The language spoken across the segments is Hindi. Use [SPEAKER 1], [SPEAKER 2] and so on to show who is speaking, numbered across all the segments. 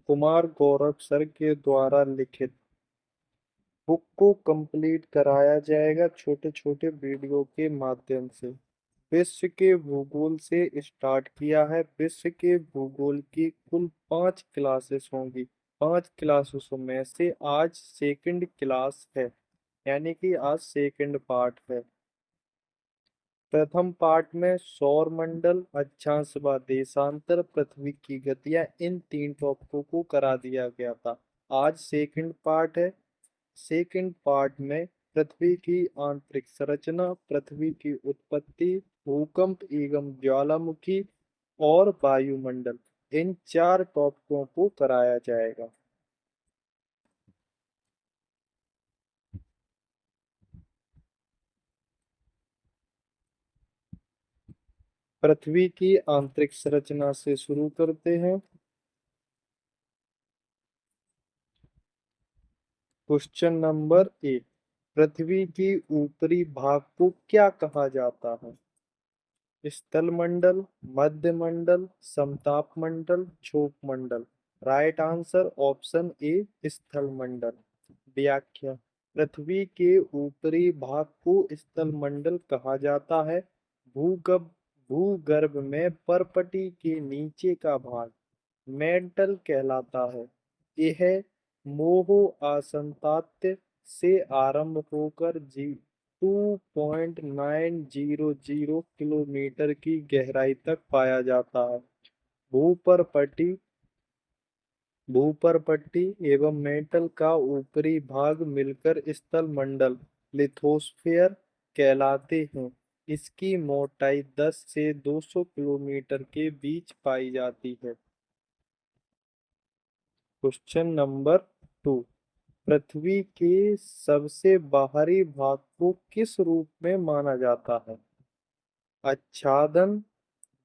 [SPEAKER 1] कुमार गौरव सर के द्वारा लिखित बुक को कंप्लीट कराया जाएगा छोटे छोटे वीडियो के माध्यम से। विश्व के भूगोल से स्टार्ट किया है। विश्व के भूगोल की कुल 5 क्लासेस होंगी। 5 क्लासेसों में से आज सेकंड क्लास है, यानी कि आज सेकंड पार्ट है। प्रथम पार्ट में सौर मंडल, अक्षांश व देशांतर, पृथ्वी की गतियां, इन 3 टॉपिकों को करा दिया गया था। आज सेकंड पार्ट है। सेकंड पार्ट में पृथ्वी की आंतरिक संरचना, पृथ्वी की उत्पत्ति, भूकंप एवं ज्वालामुखी और वायुमंडल, इन 4 टॉपिकों को कराया जाएगा। पृथ्वी की आंतरिक संरचना से शुरू करते हैं। क्वेश्चन नंबर 1, पृथ्वी की ऊपरी भाग को क्या कहा जाता है? स्थल मंडल, मध्य मंडल, समताप मंडल, क्षोभ मंडल। राइट आंसर ऑप्शन ए, स्थल मंडल। व्याख्या, पृथ्वी के ऊपरी भाग को स्थल मंडल कहा जाता है। भूगर्भ भूगर्भ में परपटी के नीचे का भाग मेंटल कहलाता है। यह मोहो आसंतात्य से आरंभ होकर 2.900 की गहराई तक पाया जाता है। भूपरपटी भूपरपट्टी एवं मेंटल का ऊपरी भाग मिलकर स्थल मंडल लिथोस्फीयर कहलाते हैं। इसकी मोटाई 10 से 200 किलोमीटर के बीच पाई जाती है। क्वेश्चन नंबर 2, पृथ्वी के सबसे बाहरी भाग को किस रूप में माना जाता है? आच्छादन,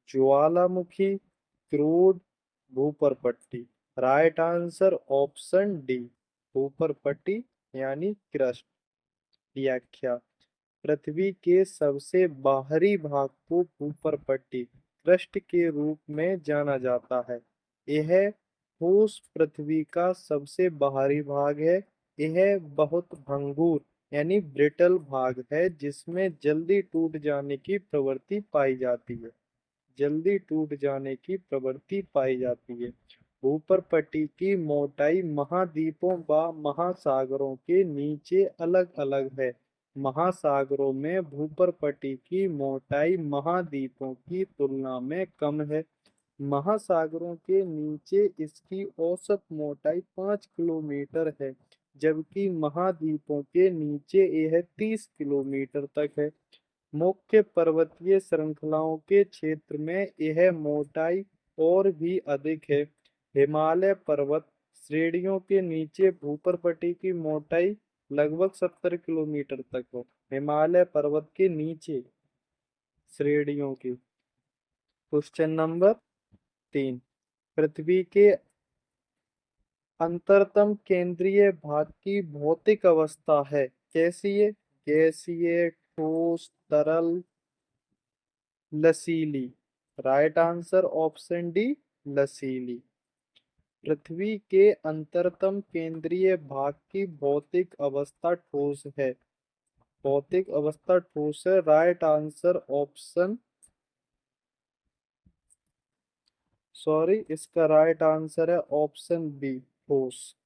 [SPEAKER 1] ज्वालामुखी, क्रोड, भूपरपट्टी। राइट आंसर ऑप्शन डी, भूपरपट्टी यानी क्रस्ट। व्याख्या, पृथ्वी के सबसे बाहरी भाग को भूपरपट्टी क्रस्ट के रूप में जाना जाता है। यह ठोस पृथ्वी का सबसे बाहरी भाग है। यह बहुत भंगुर यानी ब्रिटल भाग है, जिसमें जल्दी टूट जाने की प्रवृत्ति पाई जाती है। जल्दी टूट जाने की प्रवृत्ति पाई जाती है। भूपरपट्टी की मोटाई महाद्वीपों व महासागरों के नीचे अलग अलग है। महासागरों में भूपरपट्टी की मोटाई महाद्वीपों की तुलना में कम है। महासागरों के नीचे इसकी औसत मोटाई 5 किलोमीटर है, जबकि महाद्वीपों के नीचे यह 30 किलोमीटर तक है। मुख्य पर्वतीय श्रृंखलाओं के क्षेत्र में यह मोटाई और भी अधिक है। हिमालय पर्वत श्रेणियों के नीचे भूपरपट्टी की मोटाई लगभग 70 किलोमीटर तक हो। हिमालय पर्वत के नीचे श्रेणियों की। क्वेश्चन नंबर 3, पृथ्वी के अंतरतम केंद्रीय भाग की भौतिक अवस्था है कैसी है? गैसीय, ठोस, तरल, लसीली। राइट आंसर ऑप्शन डी, लसीली। पृथ्वी के अंतरतम केंद्रीय भाग की भौतिक अवस्था ठोस है। भौतिक अवस्था ठोस है। राइट आंसर ऑप्शन सॉरी, इसका राइट आंसर है ऑप्शन बी, ठोस।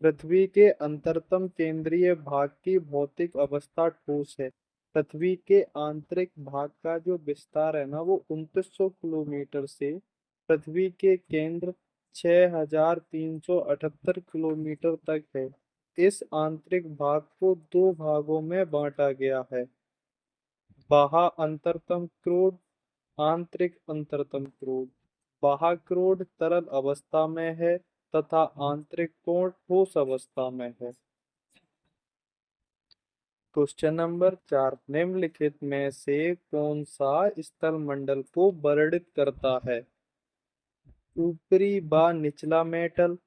[SPEAKER 1] पृथ्वी के अंतरतम केंद्रीय भाग की भौतिक अवस्था ठोस है। पृथ्वी के आंतरिक भाग का जो विस्तार है ना, वो 2900 किलोमीटर से पृथ्वी के केंद्र 6378 किलोमीटर तक है। इस आंतरिक भाग को 2 भागों में बांटा गया है। बाह्य अंतरतम क्रोड, आंतरिक अंतरतम क्रोड। बाह्य क्रोड तरल अवस्था में है तथा आंतरिक कोण ठोस अवस्था में है। क्वेश्चन नंबर 4, निम्नलिखित में से कौन सा स्थल मंडल को वर्णित करता है? ऊपरी व निचला मेटल,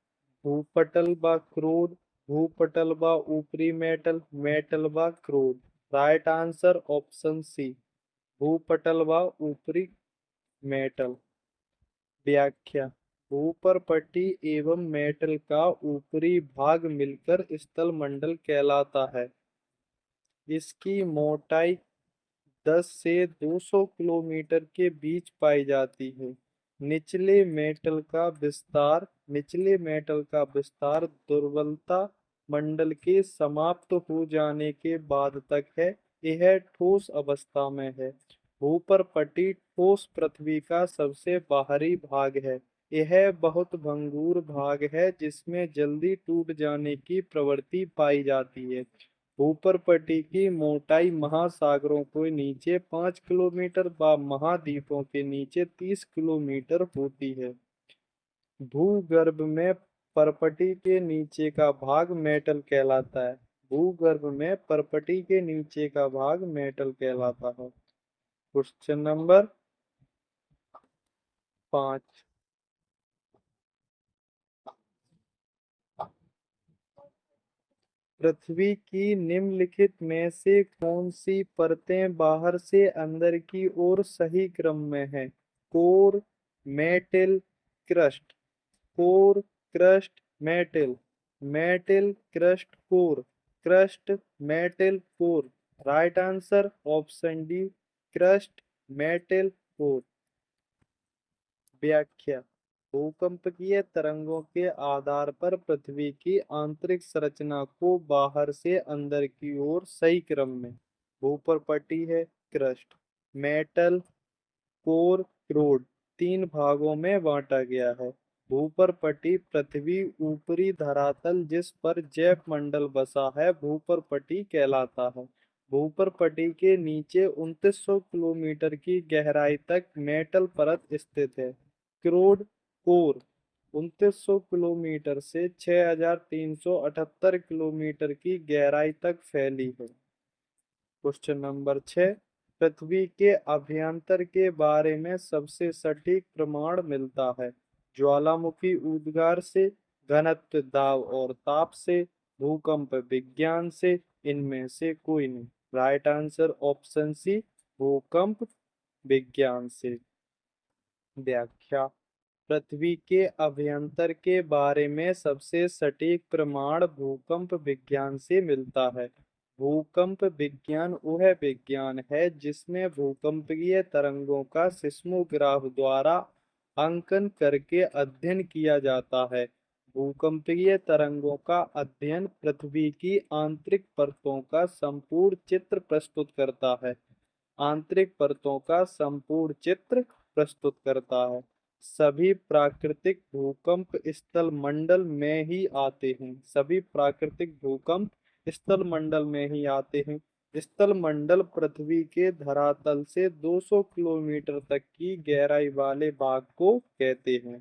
[SPEAKER 1] भूपटल व क्रोड, भूपटल व ऊपरी मेटल, मेटल व क्रोड। राइट आंसर ऑप्शन सी, भूपटल व ऊपरी मेटल। व्याख्या, भूपर्पटी एवं मेटल का ऊपरी भाग मिलकर स्थल मंडल कहलाता है। इसकी मोटाई 10 से 200 किलोमीटर के बीच पाई जाती है। निचले मेटल का विस्तार दुर्बलता मंडल के समाप्त हो जाने के बाद तक है। यह ठोस अवस्था में है। भूपर्पटी ठोस पृथ्वी का सबसे बाहरी भाग है। यह बहुत भंगुर भाग है जिसमें जल्दी टूट जाने की प्रवृत्ति पाई जाती है। भूपर्पटी की मोटाई महासागरों के नीचे 5 किलोमीटर व महाद्वीपों के नीचे 30 किलोमीटर होती है। भूगर्भ में पर्पटी के नीचे का भाग मेटल कहलाता है। भूगर्भ में पर्पटी के नीचे का भाग मेटल कहलाता है। Question number 5। पृथ्वी की निम्नलिखित में से कौन सी परतें बाहर से अंदर की ओर सही क्रम में है? Core, metal, crust. Core, crust, metal. Metal, crust, core. Crust, metal, core. Right answer option D, crust, metal, core. व्याख्या। भूकंपीय तरंगों के आधार पर पृथ्वी की आंतरिक संरचना को बाहर से अंदर की ओर सही क्रम में भूपर्पटी है, क्रस्ट, मेटल, कोर, क्रोड तीन भागों में बांटा गया है। भूपर्पटी पृथ्वी ऊपरी धरातल जिस पर जैव मंडल बसा है भूपर्पटी कहलाता है। भूपर्पटी के नीचे 2900 किलोमीटर की गहराई तक मेटल परत स्थित है। क्रोड कोर 2900 किलोमीटर से 6378 किलोमीटर की गहराई तक फैली है। Question number 6। पृथ्वी के अभ्यंतर के बारे में सबसे सटीक प्रमाण मिलता है? ज्वालामुखी उद्गार से, घनत्व, दाब और ताप से, भूकंप विज्ञान से, इनमें से कोई नहीं। राइट आंसर ऑप्शन सी, भूकंप विज्ञान से। व्याख्या। पृथ्वी के अभ्यंतर के बारे में सबसे सटीक प्रमाण भूकंप विज्ञान से मिलता है। भूकंप विज्ञान वह विज्ञान है जिसमें भूकंपीय तरंगों का सिस्मोग्राफ द्वारा अंकन करके अध्ययन किया जाता है। भूकंपीय तरंगों का अध्ययन पृथ्वी की आंतरिक परतों का संपूर्ण चित्र प्रस्तुत करता है। आंतरिक परतों का संपूर्ण चित्र प्रस्तुत करता है। सभी प्राकृतिक भूकंप स्थल मंडल में ही आते हैं। सभी प्राकृतिक भूकंप स्थल मंडल में ही आते हैं। स्थल मंडल पृथ्वी के धरातल से 200 किलोमीटर तक की गहराई वाले भाग को कहते हैं।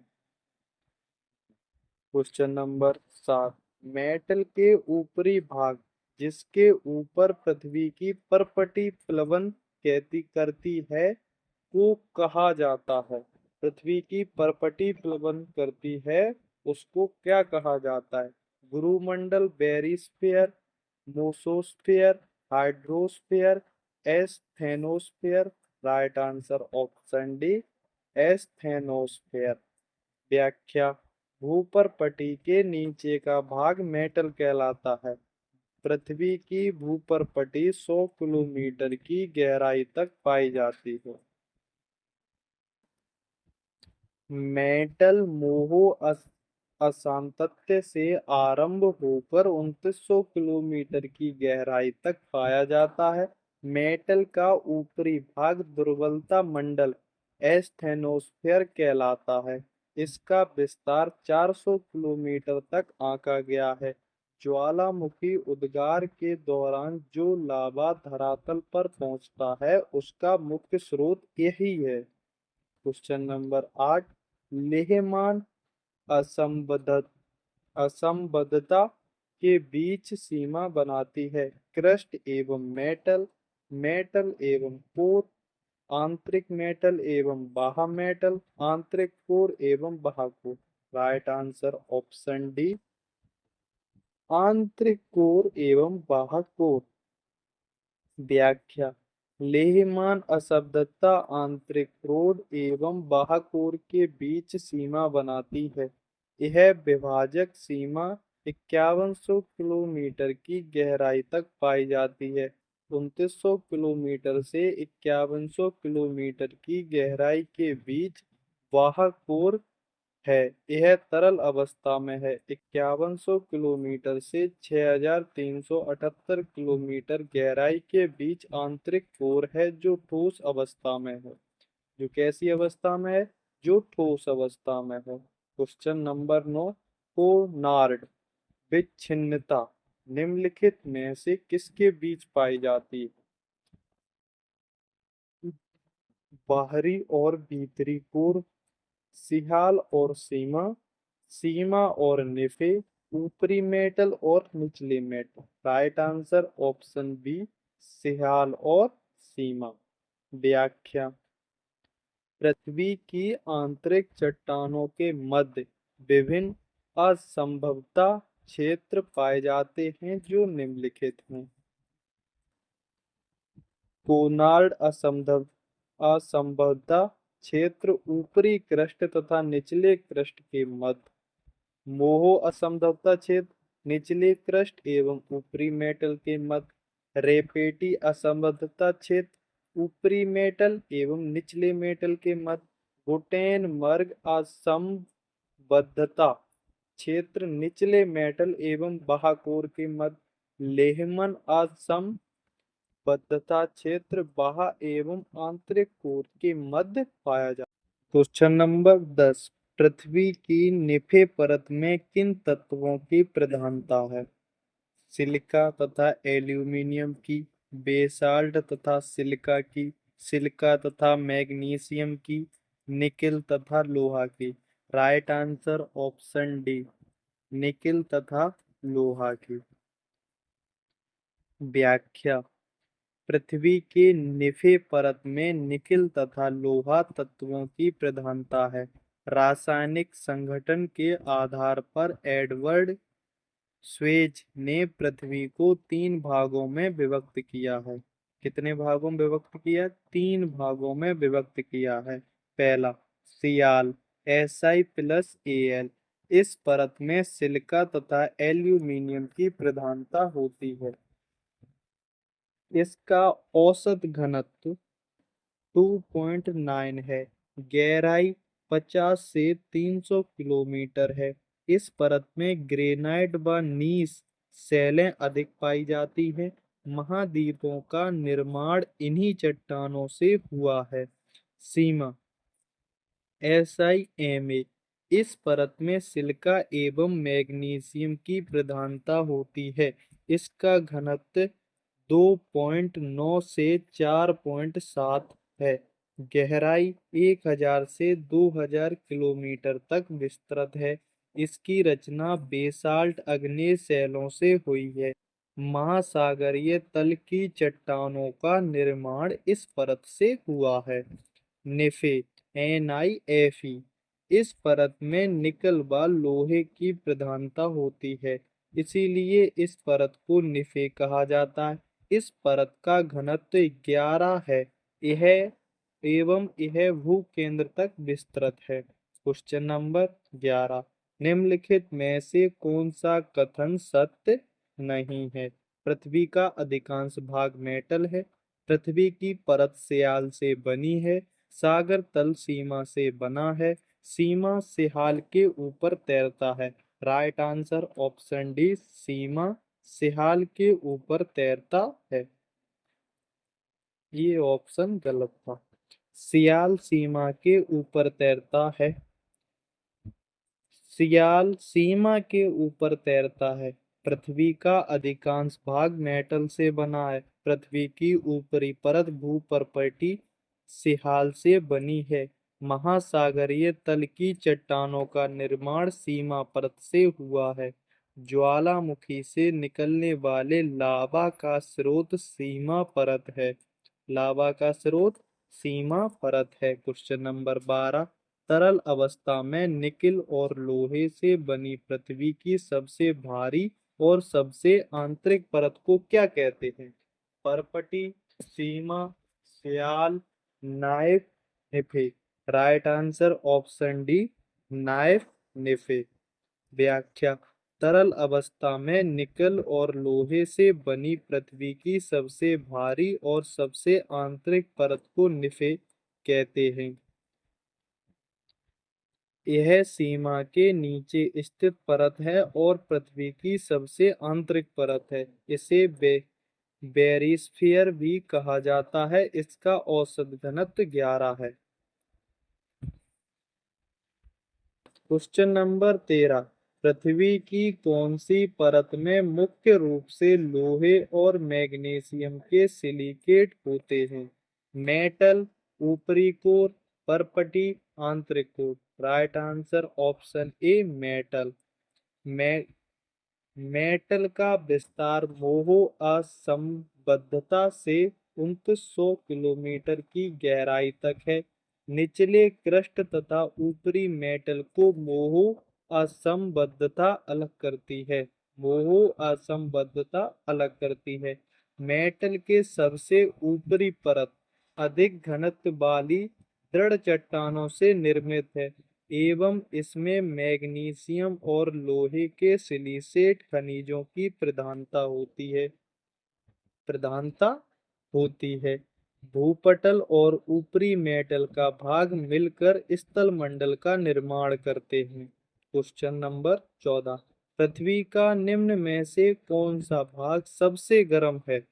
[SPEAKER 1] Question number 7। मेटल के ऊपरी भाग जिसके ऊपर पृथ्वी की परपटी प्लवन कहती करती है को कहा जाता है? पृथ्वी की परपटी प्लवन करती है उसको क्या कहा जाता है? गुरुमंडल, barysphere, mesosphere, hydrosphere, asthenosphere. Right answer option D, asthenosphere. व्याख्या। भूपर्पटी के नीचे का भाग मेटल कहलाता है। पृथ्वी की भूपर्पटी 100 किलोमीटर की गहराई तक पाई जाती है। मेटल मोहो असांतत्य से आरंभ होकर 2900 किलोमीटर की गहराई तक पाया जाता है। मेटल का ऊपरी भाग दुर्बलता मंडल एस्थेनोस्फेयर कहलाता है। इसका विस्तार 400 किलोमीटर तक आंका गया है। ज्वालामुखी उद्गार के दौरान जो लावा धरातल पर पहुंचता है उसका मुख्य स्रोत यही है। Question number 8। लेहमान असंबद्ध असंबद्धता के बीच सीमा बनाती है? क्रस्ट एवं मेटल, मेटल एवं कोर, आंतरिक मेटल एवं बाह्य मेटल, आंतरिक कोर एवं बाह्य core. Right answer option D, आंतरिक कोर एवं बाह्य कोर। व्याख्या। लेहमान असंबद्धता आंतरिक कोर एवं बाह्य कोर के बीच सीमा बनाती है। यह विभाजक सीमा 5100 किलोमीटर की गहराई तक पाई जाती है। 2900 किलोमीटर से 5100 किलोमीटर की गहराई के बीच बाह्य कोर है। यह तरल अवस्था में है। 5100 किलोमीटर से 6378 किलोमीटर गहराई के बीच आंतरिक कोर है जो ठोस अवस्था में है। जो कैसी अवस्था में है? जो ठोस अवस्था में है। Question number 9। कोनार्ड विच्छिन्नता निम्नलिखित में से किसके बीच पाई जाती है? बाहरी और भीतरी कोर, सिहाल और सीमा, सीमा और निफे, ऊपरी मेटल और निचले metal. Right answer option B, sial और सीमा। व्याख्या। पृथ्वी की आंतरिक चट्टानों के मध्य विभिन्न असंभवता क्षेत्र पाए जाते हैं जो निम्नलिखित हैं। कोनार्ड असंभवता क्षेत्र ऊपरी क्रस्ट तथा निचले क्रस्ट के मध्य। मोहो असंभवता क्षेत्र निचले क्रस्ट एवं ऊपरी मेटल के मध्य। रेपेटी असंबद्धता क्षेत्र ऊपरी मेटल एवं निचले मेटल के मध्य। गुटेनबर्ग असंबद्धता क्षेत्र निचले मेटल एवं बाह्य कोर के मध्य। लेहमन असंबद्धता क्षेत्र बाह्य एवं आंतरिक कोर के मध्य पाया जाता है। Question number 10। पृथ्वी की निफे परत में किन तत्वों की प्रधानता है? सिलिका तथा एल्यूमीनियम की, बेसाल्ट तथा सिलिका की, सिलिका तथा मैग्नीशियम की, निकिल तथा लोहा की। Right answer option D, nickel तथा लोहा की। व्याख्या। पृथ्वी के निफे परत में निकिल तथा लोहा तत्वों की प्रधानता है। रासायनिक संगठन के आधार पर एडवर्ड स्वेज ने पृथ्वी को 3 भागों में विभक्त किया है। कितने भागों में विभक्त किया? 3 भागों में विभक्त किया है। पहला, सियाल Si+Al। इस परत में सिलिका तथा एल्यूमीनियम की प्रधानता होती है। इसका औसत घनत्व 2.9 है। गहराई 50 से 300 किलोमीटर है। इस परत में ग्रेनाइट व नीस शैलें अधिक पाई जाती हैं। महाद्वीपों का निर्माण इन्हीं चट्टानों से हुआ है। सीमा। SiMa। इस परत में सिलिका एवं मैग्नीशियम की प्रधानता होती है। इसका घनत्व 2.9 से 4.7 है। गहराई 1000 से 2000 किलोमीटर तक विस्तृत है। इसकी रचना बेसाल्ट अग्नेय शैलों से हुई है। महासागरीय तल की चट्टानों का निर्माण इस परत से हुआ है। निफे NiFe। इस परत में निकल व लोहे की प्रधानता होती है, इसीलिए इस परत को निफे कहा जाता है। इस परत का घनत्व 11 है। यह एवं यह भूकेंद्र तक विस्तृत है। Question number 11। निम्नलिखित में से कौन सा कथन सत्य नहीं है? पृथ्वी का अधिकांश भाग मेटल है। पृथ्वी की परत सियाल से बनी है। सागर तल सीमा से बना है। सीमा सिहाल के ऊपर तैरता है। राइट आंसर ऑप्शन डी, सीमा सिहाल के ऊपर तैरता है। ये ऑप्शन गलत था। सियाल सीमा के ऊपर तैरता है। सियाल सीमा के ऊपर तैरता है। पृथ्वी का अधिकांश भाग मेटल से बना है। पृथ्वी की ऊपरी परत भूपर्पटी सिहाल से बनी है। महासागरीय तल की चट्टानों का निर्माण सीमा परत से हुआ है। ज्वालामुखी से निकलने वाले लावा का स्रोत सीमा परत है। लावा का स्रोत सीमा परत है। Question number 12। तरल अवस्था में निकिल और लोहे से बनी पृथ्वी की सबसे भारी और सबसे आंतरिक परत को क्या कहते हैं? परपटी, सीमा, फ्याल, NIFE, NIFE. Right answer option D, NIFE, NIFE. व्याख्या। तरल अवस्था में निकल और लोहे से बनी पृथ्वी की सबसे भारी और सबसे आंतरिक परत को निफे कहते हैं। यह सीमा के नीचे स्थित परत है और पृथ्वी की सबसे आंतरिक परत है। इसे बेरिस्फीयर भी कहा जाता है। इसका औसत घनत्व 11 है। Question number 13। पृथ्वी की कौन सी परत में मुख्य रूप से लोहे और मैग्नीशियम के सिलिकेट होते हैं? मेटल, ऊपरी कोर, परपटी, आंतरिक core. Right answer option A, metal. Metal का विस्तार मोहो असंबद्धता से 2900 किलोमीटर की गहराई तक है। निचले क्रस्ट तथा ऊपरी मेटल को मोहो असंबद्धता अलग करती है। मोहो असंबद्धता अलग करती है। मेटल के सबसे ऊपरी परत अधिक घनत्व वाली दृढ़ चट्टानों से निर्मित है एवं इसमें मैग्नीशियम और लोहे के सिलिसेट खनिजों की प्रधानता होती है। भूपटल और ऊपरी मेटल का भाग मिलकर स्थल मंडल का निर्माण करते हैं। Question number 14। पृथ्वी का निम्न में से कौन सा भाग सबसे गर्म है?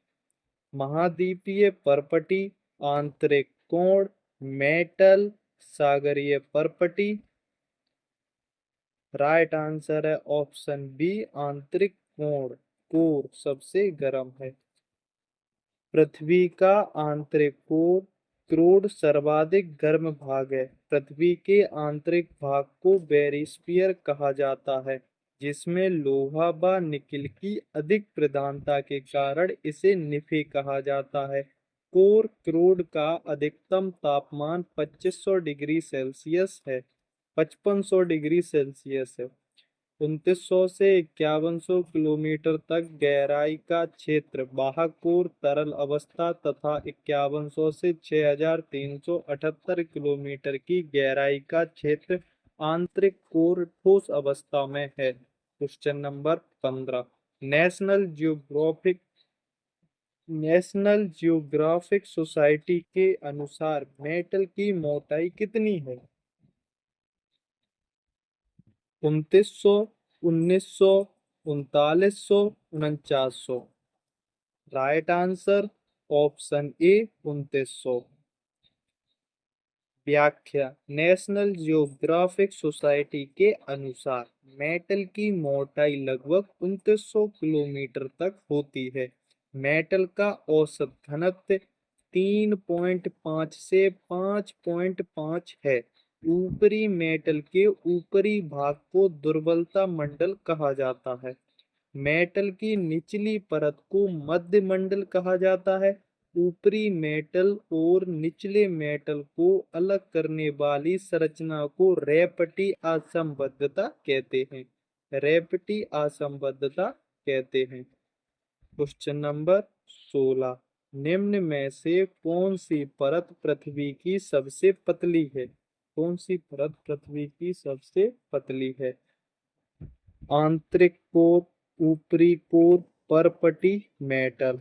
[SPEAKER 1] महाद्वीपीय परपटी, आंतरिक कोण, मेटल, सागरीय परपटी। राइट आंसर है ऑप्शन बी, आंतरिक कोण, कोर सबसे गर्म है। पृथ्वी का आंतरिक कोर क्रोड सर्वाधिक गर्म भाग है। पृथ्वी के आंतरिक भाग को बेरिस्फीयर कहा जाता है, जिसमें लोहा व निकेल की अधिक प्रधानता के कारण इसे निफे कहा जाता है। कोर क्रोड का अधिकतम तापमान 2500 डिग्री सेल्सियस है। 5500 डिग्री सेल्सियस है। 2900 से 5100 किलोमीटर तक गहराई का क्षेत्र वाहक कोर तरल अवस्था तथा 5100 से 6378 किलोमीटर की गहराई का क्षेत्र आंतरिक कोर ठोस अवस्था में है। Question number 15। National geographic society के अनुसार मेटल की मोटाई कितनी है? 2900, 1900, 3900, 4900। Right answer option A, 2900। व्याख्या। नेशनल जियोग्राफिक सोसाइटी के अनुसार मेटल की मोटाई लगभग 2900 किलोमीटर तक होती है। मेटल का औसत घनत्व 3.5 से 5.5 है। ऊपरी मेटल के ऊपरी भाग को दुर्बलता मंडल कहा जाता है। मेटल की निचली परत को मध्य मंडल कहा जाता है। ऊपरी मेटल और निचले मेटल को अलग करने वाली संरचना को रेपटी असंबद्धता कहते हैं। रेपटी असंबद्धता कहते हैं। Question number 16। निम्न में से कौन सी परत पृथ्वी की सबसे पतली है? कौन सी परत पृथ्वी की सबसे पतली है? आंतरिक कोर, ऊपरी कोर, परपटी, metal.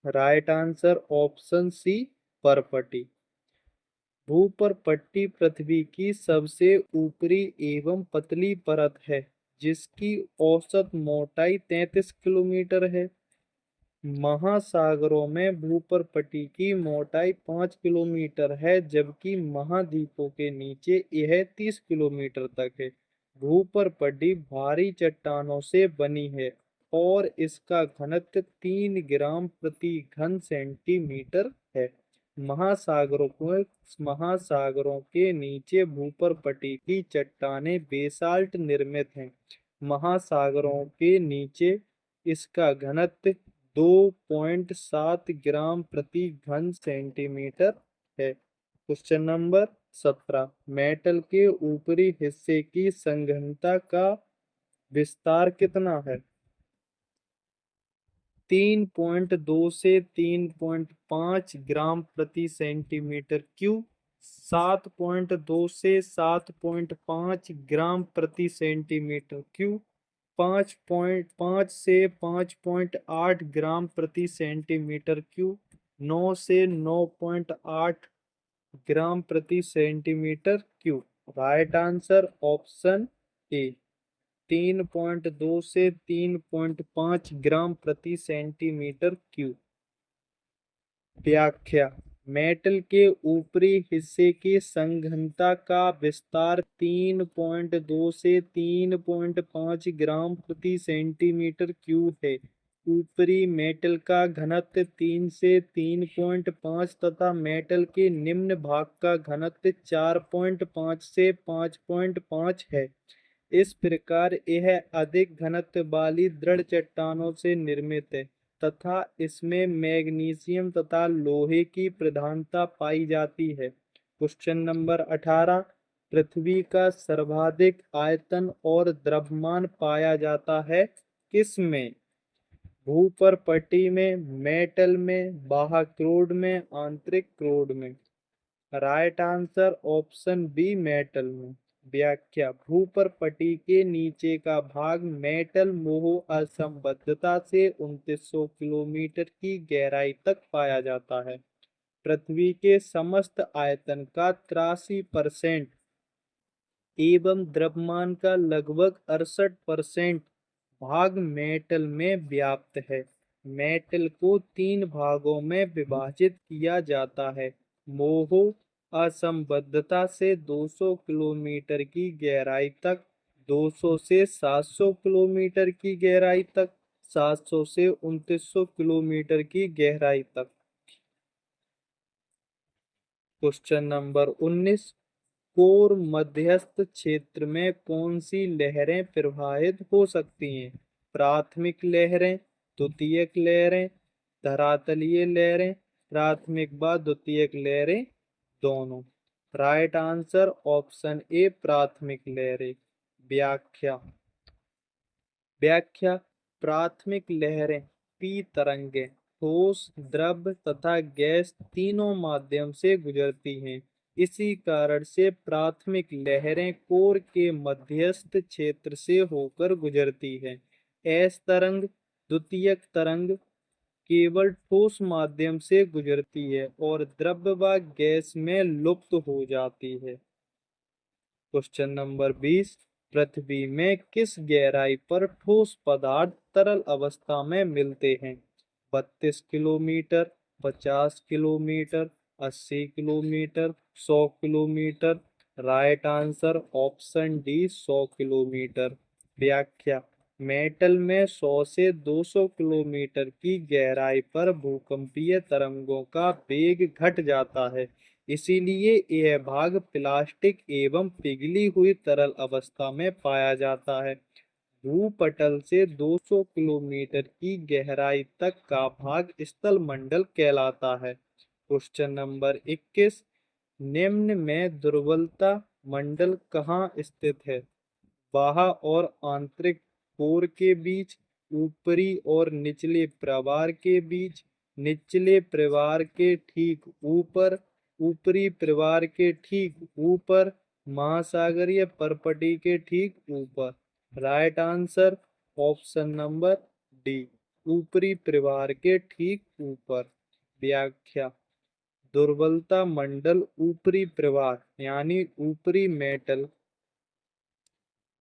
[SPEAKER 1] Right answer option C, परपटी। भूपरपट्टी पृथ्वी की सबसे ऊपरी एवं पतली परत है, जिसकी औसत मोटाई 33 किलोमीटर है। महासागरों में भूपरपट्टी की मोटाई 5 किलोमीटर है, जबकि महाद्वीपों के नीचे यह 30 किलोमीटर तक है। भूपरपट्टी भारी चट्टानों से बनी है और इसका घनत्व 3 ग्राम प्रति घन सेंटीमीटर है। महासागरों के नीचे भूपरपट्टी की चट्टानें बेसाल्ट निर्मित हैं। महासागरों के नीचे इसका घनत्व 2.7 ग्राम प्रति घन सेंटीमीटर है। Question number 17। मेटल के ऊपरी हिस्से की संघनता का विस्तार कितना है? 3.2 से 3.5 ग्राम प्रति सेंटीमीटर क्यूब, 7.2 से 7.5 ग्राम प्रति सेंटीमीटर क्यूब, 5.5 से 5.8 ग्राम प्रति सेंटीमीटर क्यूब, 9 से 9.8 ग्राम प्रति centimetre cube. Right answer option A, 3.2 से 3.5 ग्राम प्रति सेंटीमीटर क्यूब। व्याख्या, मेटल के ऊपरी हिस्से की संघनता का विस्तार 3.2 से 3.5 ग्राम प्रति सेंटीमीटर क्यूब है। ऊपरी मेटल का घनत्व 3 से 3.5 तथा मेटल के निम्न भाग का घनत्व 4.5 से 5.5 है। इस प्रकार यह अधिक घनत्व वाली दृढ़ चट्टानों से निर्मित है तथा इसमें मैग्नीशियम तथा लोहे की प्रधानता पाई जाती है। क्वेश्चन नंबर 18, पृथ्वी का सर्वाधिक आयतन और द्रव्यमान पाया जाता है किसमें? भूपर्पटी में, मेटल में, बाह्य क्रोड में, आंतरिक क्रोड में। Right answer option B, metal में। व्याख्या, भूपर्पटी के नीचे का भाग मेटल मोह असंबद्धता से 2900 किलोमीटर की गहराई तक पाया जाता है। पृथ्वी के समस्त आयतन का 83% एवं द्रव्यमान का लगभग 68% भाग मेटल में व्याप्त है। मेटल को 3 भागों में विभाजित किया जाता है। मोह असंबद्धता से 200 किलोमीटर की गहराई तक, 200 से 700 किलोमीटर की गहराई तक, 700 से 2900 किलोमीटर की गहराई तक। क्वेश्चन नंबर 19, कोर मध्यस्थ क्षेत्र में कौन सी लहरें प्रवाहित हो सकती हैं? प्राथमिक लहरें, द्वितीयक लहरें, धरातलीय लहरें, प्राथमिक व द्वितीयक लहरें दोनों। राइट आंसर ऑप्शन ए, प्राथमिक लहरें। व्याख्या, प्राथमिक लहरें पी तरंगें ठोस, द्रव तथा गैस तीनों माध्यम से गुजरती हैं। इसी कारण से प्राथमिक लहरें कोर के मध्यस्थ क्षेत्र से होकर गुजरती हैं। एस तरंग, द्वितीयक तरंग केवल ठोस माध्यम से गुजरती है और द्रव व गैस में लुप्त हो जाती है। क्वेश्चन नंबर 20, पृथ्वी में किस गहराई पर ठोस पदार्थ तरल अवस्था में मिलते हैं? 32 kilometre, 50 kilometre, 80 kilometre, 100 kilometre. Right answer option D, 100 kilometre. व्याख्या, मेटल में 100 से 200 किलोमीटर की गहराई पर भूकंपीय तरंगों का वेग घट जाता है, इसीलिए यह भाग प्लास्टिक एवं पिघली हुई तरल अवस्था में पाया जाता है। भूपटल से 200 किलोमीटर की गहराई तक का भाग स्थल मंडल कहलाता है। क्वेश्चन नंबर 21, निम्न में दुर्बलता मंडल कहाँ स्थित है? बाह्य और आंतरिक कोर के बीच, ऊपरी और निचले प्रवार के बीच, निचले प्रवार के ठीक ऊपर, ऊपरी प्रवार के ठीक ऊपर, महासागरीय परपटी के ठीक ऊपर। Right answer option number D, ऊपरी प्रवार के ठीक ऊपर। व्याख्या, दुर्बलता मंडल ऊपरी प्रवार यानी ऊपरी मेटल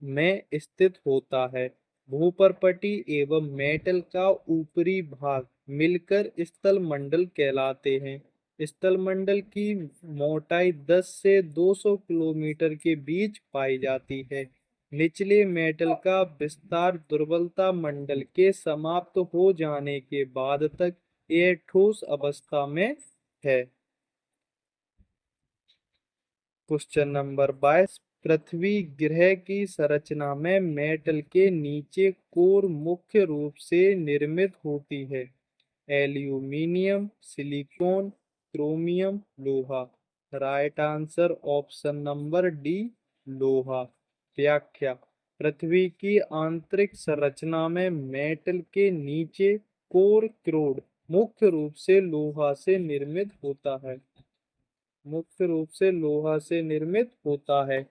[SPEAKER 1] में स्थित होता है। भूपर्पटी एवं मेटल का ऊपरी भाग मिलकर स्थल मंडल कहलाते हैं। स्थल मंडल की मोटाई 10 से 200 किलोमीटर के बीच पाई जाती है। निचले मेटल का विस्तार दुर्बलता मंडल के समाप्त हो जाने के बाद तक यह ठोस अवस्था में है। क्वेश्चन नंबर 22, पृथ्वी ग्रह की संरचना में मेटल के नीचे कोर मुख्य रूप से निर्मित होती है। एल्यूमिनियम, सिलिकॉन, क्रोमियम, लोहा। Right answer option number D, लोहा। व्याख्या, पृथ्वी की आंतरिक संरचना में मेटल के नीचे कोर क्रोड मुख्य रूप से लोहा से निर्मित होता है। मुख्य रूप से लोहा से निर्मित होता है।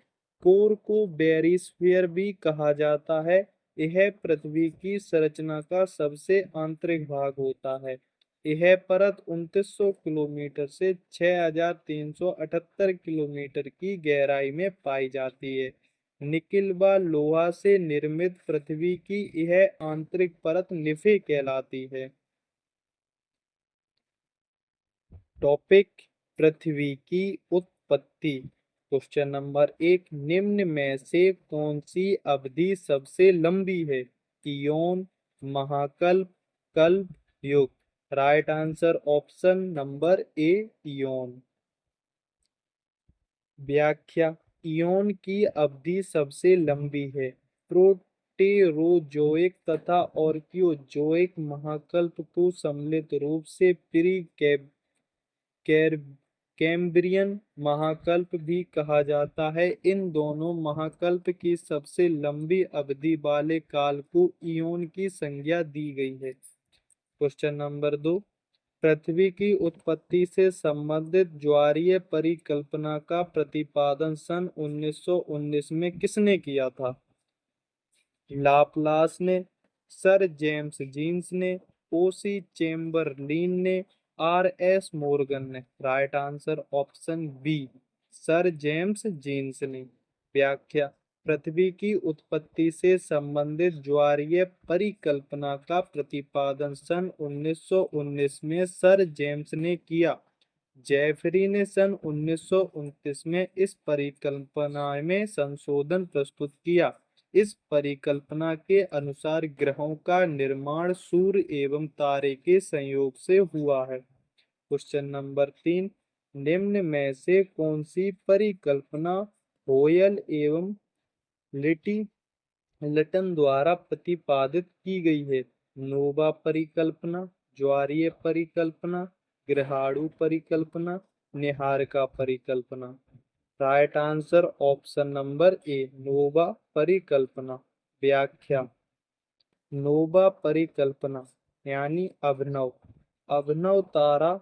[SPEAKER 1] कोर को बेरिस्फीयर भी कहा जाता है। यह पृथ्वी की संरचना का सबसे आंतरिक भाग होता है। यह परत 2900 किलोमीटर से 6378 किलोमीटर की गहराई में पाई जाती है। निकिल व लोहा से निर्मित पृथ्वी की यह आंतरिक परत निफे कहलाती है। टॉपिक पृथ्वी की उत्पत्ति। क्वेश्चन नंबर 1, निम्न में से कौन सी अवधि सबसे लंबी है? इयोन, महाकल्प, कल्प, युग। राइट आंसर ऑप्शन नंबर ए, इयोन। व्याख्या। इयोन की अवधि सबसे लंबी है। प्रोटेरोजोइक तथा आर्कियोजोइक महाकल्प को सम्मिलित रूप से प्री कैर कैम्ब्रियन महाकल्प भी कहा जाता है। इन दोनों महाकल्प की सबसे लंबी अवधि वाले काल को इयोन की संज्ञा दी गई है। क्वेश्चन नंबर 2, पृथ्वी की उत्पत्ति से संबंधित ज्वारीय परिकल्पना का प्रतिपादन सन 1919 में किसने किया था? लाप्लास ने, सर जेम्स जीन्स ने, ओसी चेम्बरलिन ने, आर एस मॉर्गन ने। Right answer option B, sir James Jeans ने। व्याख्या। पृथ्वी की उत्पत्ति से संबंधित ज्वारीय परिकल्पना का प्रतिपादन सन 1919 में सर जेम्स ने किया। जेफरी ने सन 1929 में इस परिकल्पना में संशोधन प्रस्तुत किया। इस परिकल्पना के अनुसार ग्रहों का निर्माण सूर्य एवं तारे के संयोग से हुआ है। क्वेश्चन नंबर 3, निम्न में से कौन सी परिकल्पना होयल एवं लिटी लटन द्वारा प्रतिपादित की गई है? नोवा परिकल्पना, ज्वारीय परिकल्पना, ग्रहाणु परिकल्पना, निहारिका परिकल्पना। Right answer option number A, nova परिकल्पना। व्याख्या। नोवा परिकल्पना यानी अभिनव अभिनव तारा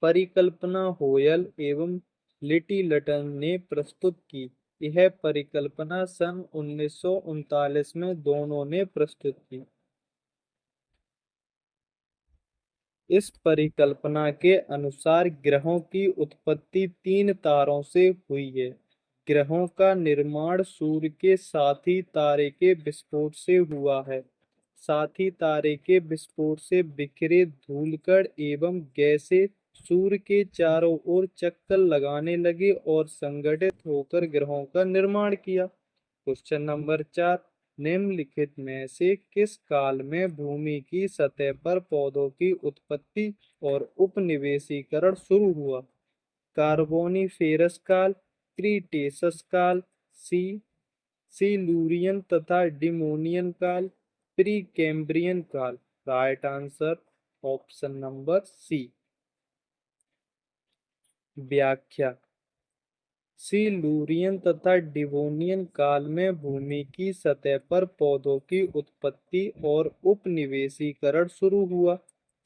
[SPEAKER 1] परिकल्पना होयल एवं लिटिलटन ने प्रस्तुत की। यह परिकल्पना सन 1939 में दोनों ने प्रस्तुत की। इस परिकल्पना के अनुसार ग्रहों की उत्पत्ति 3 तारों से हुई है। ग्रहों का निर्माण सूर्य के साथी तारे के विस्फोट से हुआ है। साथी तारे के विस्फोट से बिखरे धूलकण एवं गैसें सूर्य के चारों ओर चक्कर लगाने लगे और संगठित होकर ग्रहों का निर्माण किया। क्वेश्चन नंबर 4, निम्नलिखित में से किस काल में भूमि की सतह पर पौधों की उत्पत्ति और उपनिवेशीकरण शुरू हुआ? कार्बोनिफेरस काल, क्रीटेसस काल, सी सिलूरियन तथा डिमोनियन काल, प्री कैम्ब्रियन काल। Right answer option number C. व्याख्या। सिलूरियन तथा डिवोनियन काल में भूमि की सतह पर पौधों की उत्पत्ति और उपनिवेशीकरण शुरू हुआ।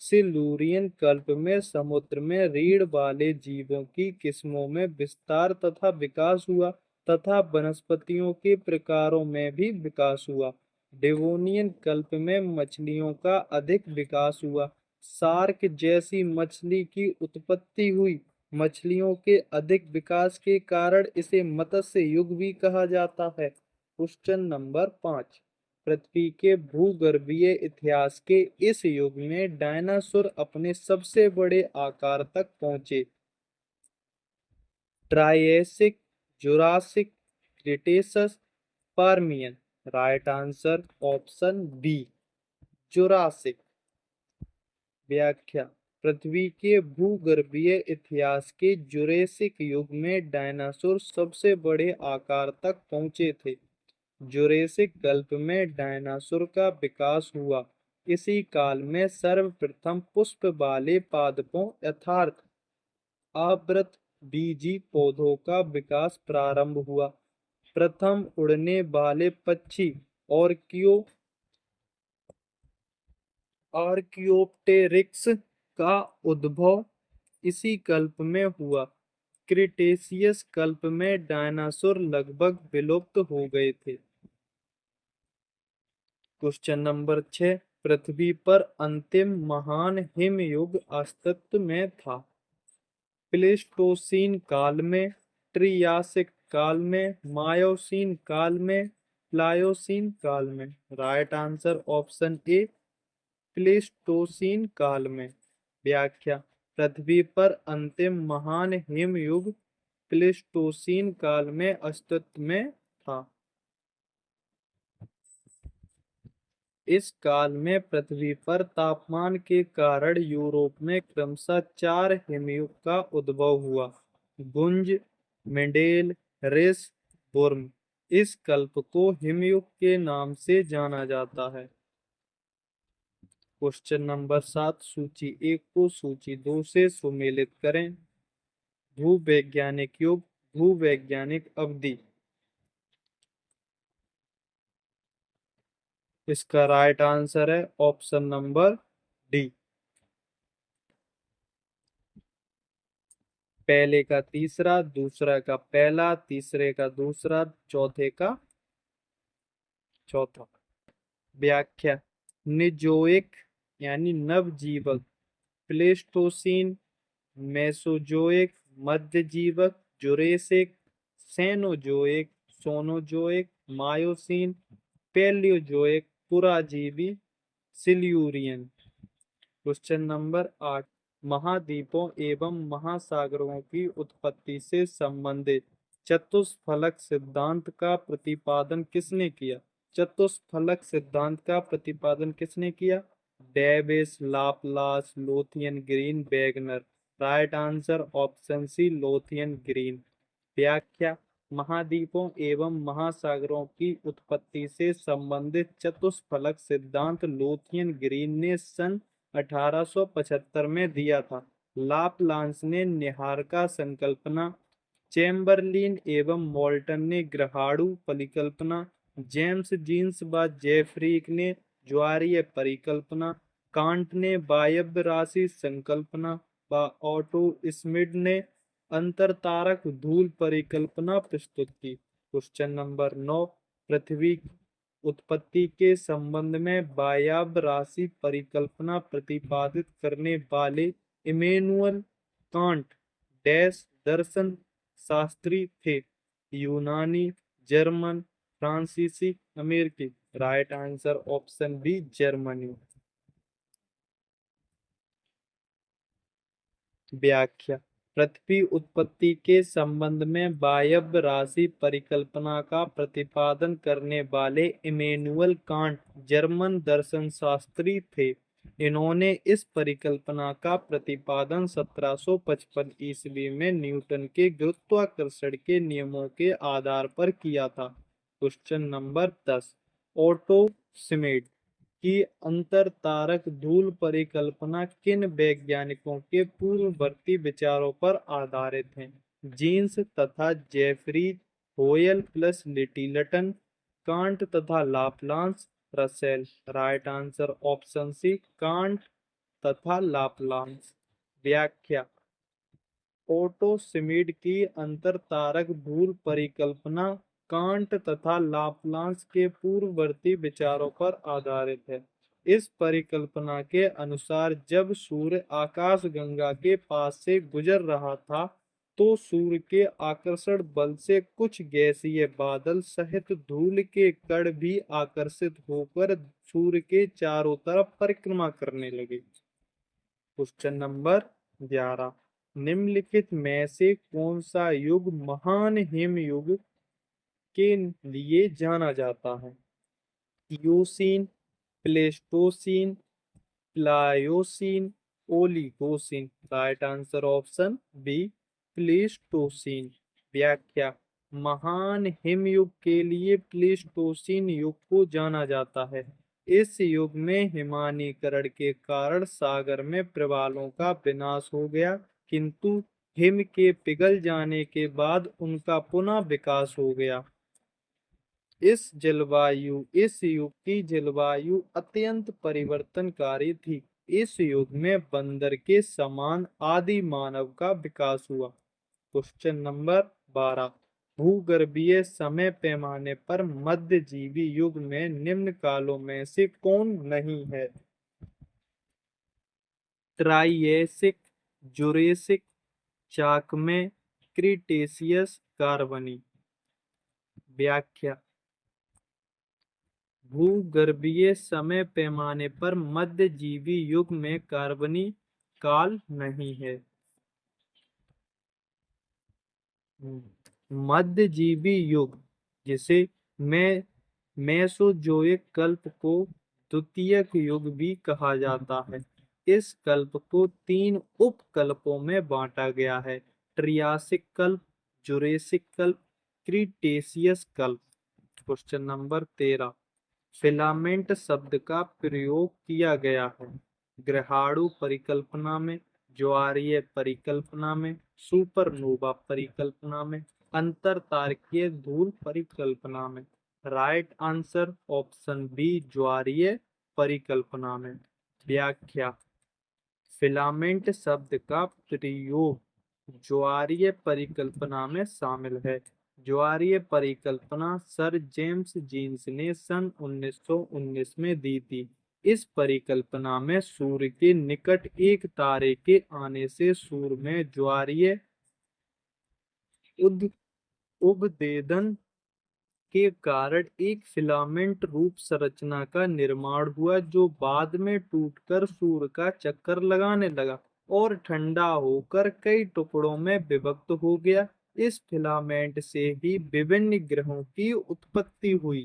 [SPEAKER 1] सिलूरियन कल्प में समुद्र में रीढ़ वाले जीवों की किस्मों में विस्तार तथा विकास हुआ तथा वनस्पतियों के प्रकारों में भी विकास हुआ। डिवोनियन कल्प में मछलियों का अधिक विकास हुआ। शार्क जैसी मछली की उत्पत्ति हुई। मछलियों के अधिक विकास के कारण इसे मत्स्य युग भी कहा जाता है। क्वेश्चन नंबर 5, पृथ्वी के भूगर्भीय इतिहास के इस युग में डायनासोर अपने सबसे बड़े आकार तक पहुंचे। Triassic, Jurassic, Cretaceous, Permian. Right answer option B, Jurassic. व्याख्या। पृथ्वी के भूगर्भीय इतिहास के जुरेसिक युग में डायनासोर सबसे बड़े आकार तक पहुंचे थे। जुरेसिक कल्प में डायनासोर का विकास हुआ। इसी काल में सर्वप्रथम पुष्प वाले पादपों अर्थात आवृतबीजी पौधों का विकास प्रारंभ हुआ। प्रथम उड़ने वाले पक्षी आर्कियोप्टेरिक्स का उद्भव इसी कल्प में हुआ। क्रिटेशियस कल्प में डायनासोर लगभग विलुप्त हो गए थे। क्वेश्चन नंबर 6, पृथ्वी पर अंतिम महान हिमयुग अस्तित्व में था। प्लेस्टोसीन काल में, ट्रियासिक काल में, मायोसीन काल में, प्लायोसीन काल में। Right answer option A, Pleistocene काल में। व्याख्या, पृथ्वी पर अंतिम महान हिमयुग प्लेस्टोसीन काल में अस्तित्व में था। इस काल में पृथ्वी पर तापमान के कारण यूरोप में क्रमशः 4 हिमयुग का उद्भव हुआ। गुंज, मेंडेल, रिस, बुर्म। इस कल्प को हिमयुग के नाम से जाना जाता है। क्वेश्चन नंबर 7, सूची 1 को सूची 2 से सुमेलित करें। भूवैज्ञानिक युग, भूवैज्ञानिक अवधि। इसका राइट आंसर है ऑप्शन नंबर डी। पहले का तीसरा, दूसरा का पहला, तीसरे का दूसरा, चौथे का चौथा। व्याख्या, निजोइक यानी नवजीवक, प्लेस्टोसीन, मेसोजोइक मध्यजीवक, Jurassic, Cenozoic, Cenozoic, Miocene, Paleozoic पुराजीवी, सिल्यूरियन। क्वेश्चन नंबर 8, महाद्वीपों एवं महासागरों की उत्पत्ति से संबंधित चतुष्फलक सिद्धांत का प्रतिपादन किसने किया? चतुष्फलक सिद्धांत का प्रतिपादन किसने किया? Davis, Laplace, Lothian Green, Wegener. Right answer option C, Lothian Green. व्याख्या, महाद्वीपों एवं महासागरों की उत्पत्ति से संबंधित चतुष्फलक सिद्धांत लोथियन ग्रीन ने सन 1875 में दिया था। लाप्लास ने निहारका संकल्पना, चेम्बरलिन एवं मोल्टन ने ग्रहाणु परिकल्पना, जेम्स जीन्स व जेफरीक ने ज्वारीय परिकल्पना, कांट ने वायव्य राशि संकल्पना व ऑटो स्मिड ने अंतरतारक धूल परिकल्पना प्रस्तुत की। क्वेश्चन नंबर 9, पृथ्वी उत्पत्ति के संबंध में वायव्य राशि परिकल्पना प्रतिपादित करने वाले इमैनुअल कांट डैश दर्शन शास्त्री थे? यूनानी, जर्मन, फ्रांसीसी, अमेरिकी। Right answer option B, Germany. व्याख्या, पृथ्वी उत्पत्ति के संबंध में वायव्य राशि परिकल्पना का प्रतिपादन करने वाले इमैनुअल कांट जर्मन दर्शन शास्त्री थे। इन्होंने इस परिकल्पना का प्रतिपादन 1755 ईस्वी में न्यूटन के गुरुत्वाकर्षण के नियमों के आधार पर किया था। क्वेश्चन नंबर 10, ऑटो स्मिड की अंतरतारक धूल परिकल्पना किन वैज्ञानिकों के पूर्ववर्ती विचारों पर आधारित है? जीन्स तथा Jeffrey, Hoyle plus Lyttleton, Kant तथा Laplace, Russell. Right answer option C, Kant तथा लाप्लास। व्याख्या, ओटो स्मिड की अंतरतारक धूल परिकल्पना कांट तथा लाप्लास के पूर्ववर्ती विचारों पर आधारित है। इस परिकल्पना के अनुसार जब सूर्य आकाशगंगा के पास से गुजर रहा था तो सूर्य के आकर्षण बल से कुछ गैसीय बादल सहित धूल के कण भी आकर्षित होकर सूर्य के चारों तरफ परिक्रमा करने लगे। क्वेश्चन नंबर 11, निम्नलिखित में से कौन सा युग महान हिमयुग के लिए जाना जाता है? Eocene, Pleistocene, Pliocene, Oligocene. Right answer option B, Pleistocene. व्याख्या, महान हिमयुग के लिए प्लेस्टोसीन युग को जाना जाता है। इस युग में हिमानीकरण के कारण सागर में प्रवालों का विनाश हो गया, किंतु हिम के पिघल जाने के बाद उनका पुनः विकास हो गया। इस युग की जलवायु अत्यंत परिवर्तनकारी थी। इस युग में बंदर के समान आदि मानव का विकास हुआ। Question number 12। भूगर्भीय समय पैमाने पर मध्यजीवी युग में निम्न कालों में से कौन नहीं है? ट्राइएसिक, जुरेसिक, चाकमे, क्रीटेशियस, कार्बनी। व्याख्या। भूगर्भीय समय पैमाने पर मध्यजीवी युग में कार्बनी काल नहीं है। मध्यजीवी युग, जिसे मैं मेसोजोइक कल्प को द्वितीयक युग भी कहा जाता है। इस कल्प को 3 उपकल्पों में बांटा गया है: ट्रियासिक कल्प, जुरेसिक कल्प, क्रीटेशियस कल्प। Question number 13। फिलामेंट शब्द का प्रयोग किया गया है ग्रहाणु परिकल्पना में, ज्वारीय परिकल्पना में, सुपरनोवा परिकल्पना में, अंतर तारकीय धूल परिकल्पना में। राइट आंसर ऑप्शन बी, ज्वारीय परिकल्पना में। व्याख्या। फिलामेंट शब्द का प्रयोग ज्वारीय परिकल्पना में शामिल है। ज्वारीय परिकल्पना सर जेम्स जीन्स ने सन 1919 में दी थी। इस परिकल्पना में सूर्य के निकट एक तारे के आने से सूर्य में ज्वारीय उद्भेदन के कारण एक फिलामेंट रूप संरचना का निर्माण हुआ, जो बाद में टूटकर सूर्य का चक्कर लगाने लगा और ठंडा होकर कई टुकड़ों में विभक्त हो गया। इस फिलामेंट से ही विभिन्न ग्रहों की उत्पत्ति हुई।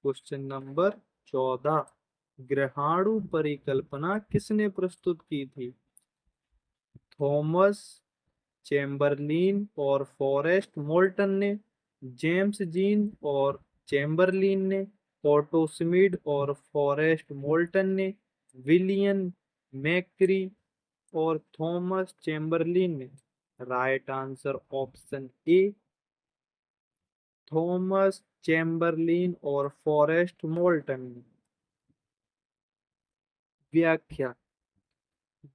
[SPEAKER 1] Question number 14। ग्रहाणु परिकल्पना किसने प्रस्तुत की थी? थॉमस चेम्बरलिन और फॉरेस्ट मोल्टन ने, जेम्स जीन और चेम्बरलिन ने, ऑटो स्मिड और फॉरेस्ट मोल्टन ने, विलियम मैक्री और थॉमस चेम्बरलिन ने। Right answer option A, Thomas Chamberlin और फॉरेस्ट मोल्टन ने। व्याख्या।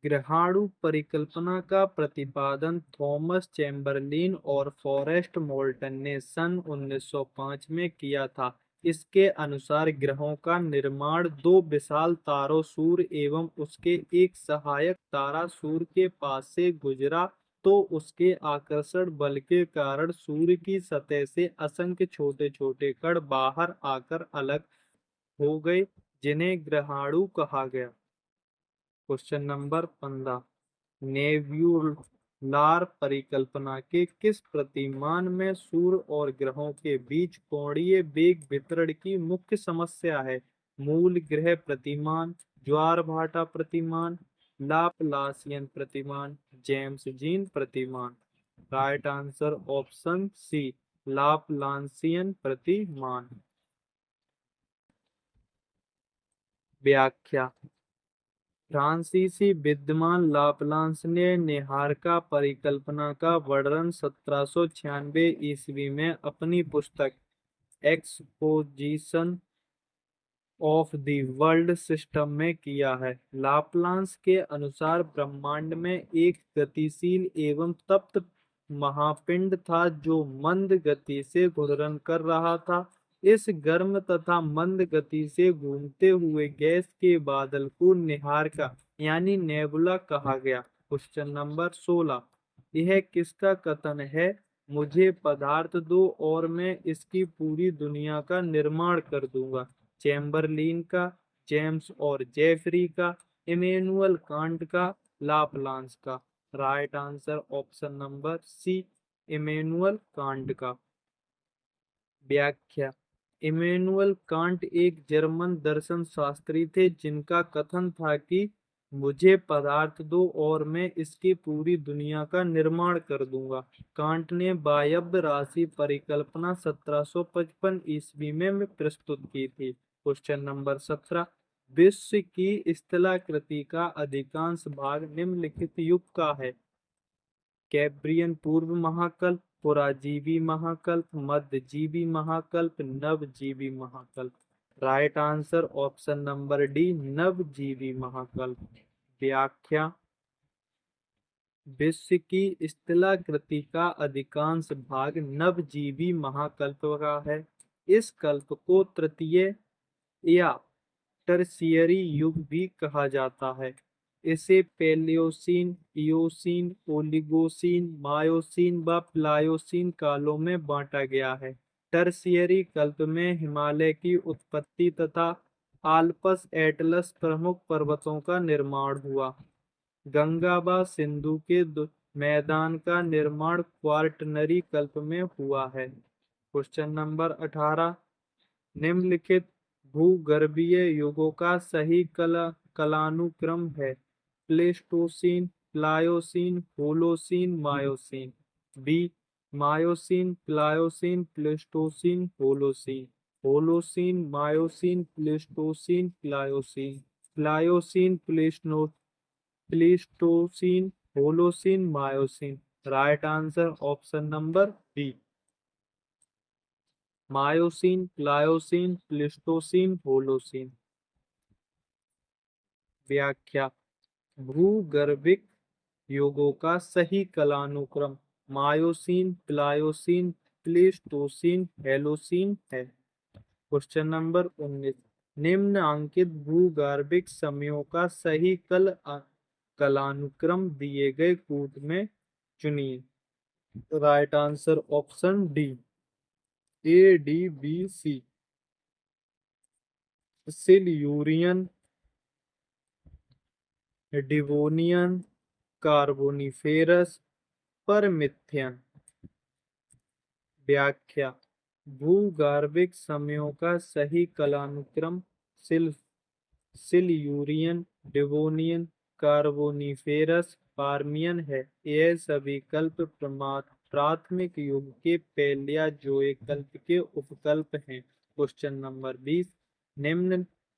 [SPEAKER 1] ग्रहाणु परिकल्पना का प्रतिपादन थॉमस चेम्बरलिन और फॉरेस्ट मोल्टन ने सन 1905 में किया था। इसके अनुसार ग्रहों का निर्माण 2 विशाल तारों सूर्य एवं उसके एक सहायक तारा सूर्य के पास से गुजरा, तो उसके आकर्षण बल के कारण सूर्य की सतह से असंख्य छोटे छोटे कण बाहर आकर अलग हो गए, जिन्हें ग्रहाणु कहा गया। Question number 15। नेब्यूलार परिकल्पना के किस प्रतिमान में सूर्य और ग्रहों के बीच कोणीय वेग वितरण की मुख्य समस्या है? मूल ग्रह प्रतिमान, ज्वारभाटा प्रतिमान, लाप्लासियन प्रतिमान, जेम्स जीन प्रतिमान। Right answer option C, Laplacian प्रतिमान। व्याख्या। फ्रांसीसी विद्वान लाप्लास ने नेहारका परिकल्पना का वर्णन 1796 ईस्वी में अपनी पुस्तक exposition of the world system में किया है। लाप्लास के अनुसार ब्रह्मांड में एक गतिशील एवं तप्त महापिंड था, जो मंद गति से घूर्णन कर रहा था। इस गर्म तथा मंद गति से घूमते हुए गैस के बादल को निहारका यानी नेबुला कहा गया। Question number 16। यह किसका कथन है? मुझे पदार्थ दो और मैं इसकी पूरी दुनिया का निर्माण कर दूंगा। चेम्बरलिन का, जेम्स और जेफरी का, इमेनुअल कांट का, लाप्लास का। Right answer option number C, Immanuel Kant का। व्याख्या। इमेनुअल कांट एक जर्मन दर्शन शास्त्री थे, जिनका कथन था कि मुझे पदार्थ दो और मैं इसकी पूरी दुनिया का निर्माण कर दूंगा। कांट ने वायव्य राशि परिकल्पना 1755 ईस्वी में प्रस्तुत की थी। Question number 17। विश्व की स्थलाकृति का अधिकांश भाग निम्नलिखित युग का है: कैम्ब्रियन पूर्व महाकल्प, पुराजीवी महाकल्प, मध्यजीवी महाकल्प, नवजीवी महाकल्प। Right answer option number D, नवजीवी महाकल्प। व्याख्या। विश्व की स्थलाकृति का अधिकांश भाग नवजीवी महाकल्प का है। इस कल्प को तृतीय या टर्शियरी युग भी कहा जाता है। इसे पैलियोसीन, इयोसीन, ओलिगोसीन, मायोसीन व प्लायोसीन कालों में बांटा गया है। टर्शियरी कल्प में हिमालय की उत्पत्ति तथा आल्पस एटलस प्रमुख पर्वतों का निर्माण हुआ। गंगा व सिंधु के मैदान का निर्माण क्वार्टनरी कल्प में हुआ है। क्वेश्चन नंबर 18, निम्नलिखित भूगर्भीय युगों का सही कालानुक्रम है। Pleistocene, Pliocene, Holocene, Miocene. B, Miocene, Pliocene, Pleistocene, Holocene. Holocene, Miocene, Pleistocene, Pliocene. Pliocene, Pleistocene, Holocene, Miocene. Right answer option number B, Miocene, Pliocene, Pleistocene, Holocene. व्याख्या। भूगर्भिक युगों का सही कालानुक्रम मायोसीन, प्लायोसीन, प्लेस्टोसीन, हेलोसीन है। क्वेश्चन नंबर 19, निम्नांकित भूगर्भिक समयों का सही कालानुक्रम दिए गए कूट में चुनिए। Right answer option D, A, D, B, C. Silurian, Devonian, Carboniferous, Permian. व्याख्या। भूगर्भिक समयों का सही कालानुक्रम सिल्यूरियन, डिवोनियन, कार्बोनिफेरस, पार्मियन है। यह सभी कल्प प्राथमिक युग के पैलियोजोइक कल्प के उपकल्प हैं। क्वेश्चन नंबर 20,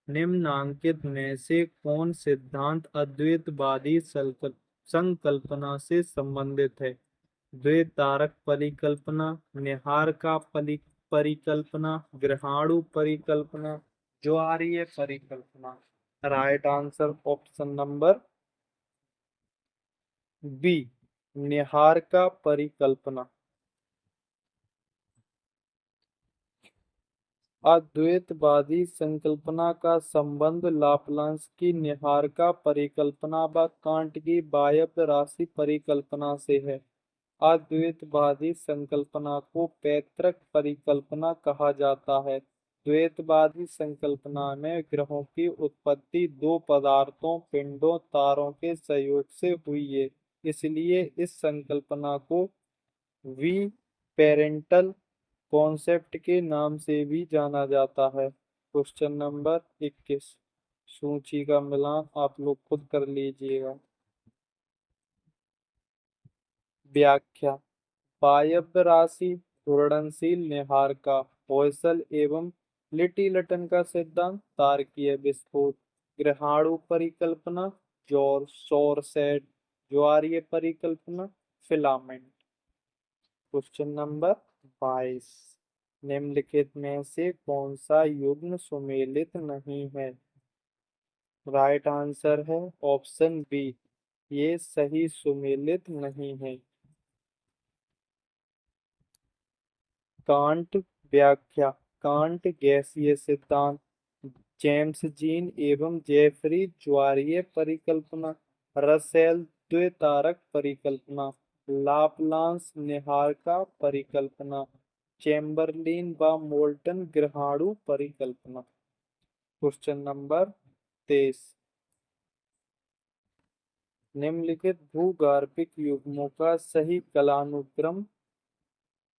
[SPEAKER 1] निम्नांकित में से कौन सिद्धांत अद्वैतवादी संकल्पना से संबंधित है। द्वितारक परिकल्पना, निहार का परिकल्पना, ग्रहाणु परिकल्पना, ज्वारीय परिकल्पना। Right answer option number B, निहार का परिकल्पना। अद्वैतवादी संकल्पना का संबंध लाप्लास की निहारका परिकल्पना व कांट की वायव्य राशि परिकल्पना से है। अद्वैतवादी संकल्पना को पैतृक परिकल्पना कहा जाता है। द्वैतवादी संकल्पना में ग्रहों की उत्पत्ति दो पदार्थों, पिंडों, तारों के संयोग से हुई है। इसलिए इस संकल्पना को वी पेरेंटल कॉन्सेप्ट के नाम से भी जाना जाता है। क्वेश्चन नंबर 21, सूची का मिलान आप लोग खुद कर लीजिएगा। व्याख्या। वायव्य राशि, घूर्णनशील निहारका, पॉइसन एवं लिटिलटन का सिद्धांत, तारकीय विस्फोट, ग्रहाणु परिकल्पना, सौर सेट, ज्वारीय परिकल्पना, फिलामेंट। क्वेश्चन नंबर 22, निम्नलिखित में से कौन सा युग्म सुमेलित नहीं है। राइट आंसर है ऑप्शन बी, ये सही सुमेलित नहीं है। कांट। व्याख्या। कांट गैसीय सिद्धांत, जेम्स जीन एवं जेफरी ज्वारीय परिकल्पना, रसेल द्वितारक परिकल्पना, लाप्लास निहारका परिकल्पना, चेम्बरलिन व मोल्टन ग्रहाणु परिकल्पना। क्वेश्चन नंबर 23, निम्नलिखित भूगर्भिक युग्मों का सही कालानुक्रम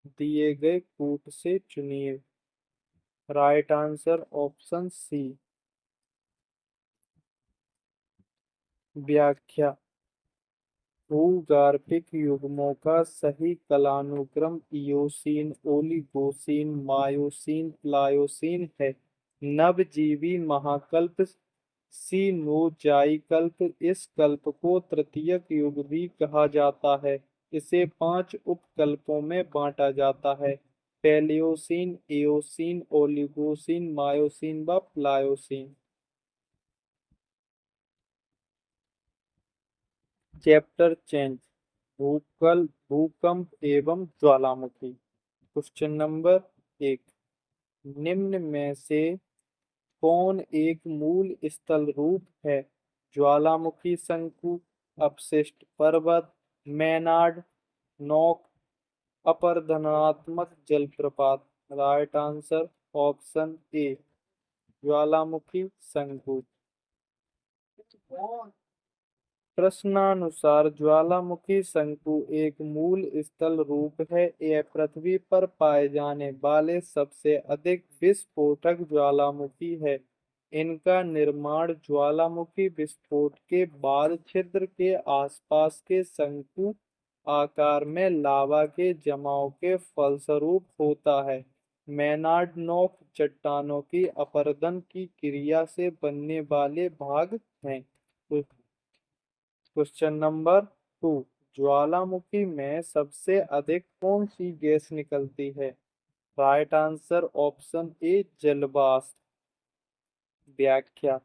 [SPEAKER 1] दिए गए कूट से चुनिए। Right answer option C. व्याख्या। भूगर्भिक युग्मों का सही कालानुक्रम इयोसीन, ओलिगोसीन, मायोसीन, प्लायोसीन है। नवजीवी महाकल्प सीनोजाई कल्प, इस कल्प को तृतीयक युग भी कहा जाता है। इसे 5 उपकल्पों में बांटा जाता है। पैलियोसीन, एओसीन, ओलिगोसीन, मायोसीन व प्लायोसीन। चैप्टर चेंज, भूकल भूकंप एवं ज्वालामुखी। क्वेश्चन नंबर 1, निम्न में से कौन एक मूल स्थल रूप है? ज्वालामुखी शंकु, अपशिष्ट पर्वत, मैनार्ड नोक, अपरदनात्मक जलप्रपात। राइट आंसर ऑप्शन ए, ज्वालामुखी शंकु। प्रश्नानुसार ज्वालामुखी शंकु एक मूल स्थल रूप है। यह पृथ्वी पर पाए जाने वाले सबसे अधिक विस्फोटक ज्वालामुखी है। इनका निर्माण ज्वालामुखी विस्फोट के बाद छिद्र के आसपास के शंकु आकार में लावा के जमाव के फलस्वरूप होता है। मैनार्ड नोक चट्टानों की अपरदन की क्रिया से बनने वाले भाग हैं। क्वेश्चन नंबर 2, ज्वालामुखी में सबसे अधिक कौन सी गैस निकलती है? राइट आंसर ऑप्शन ए, जलवाष्प। व्याख्या,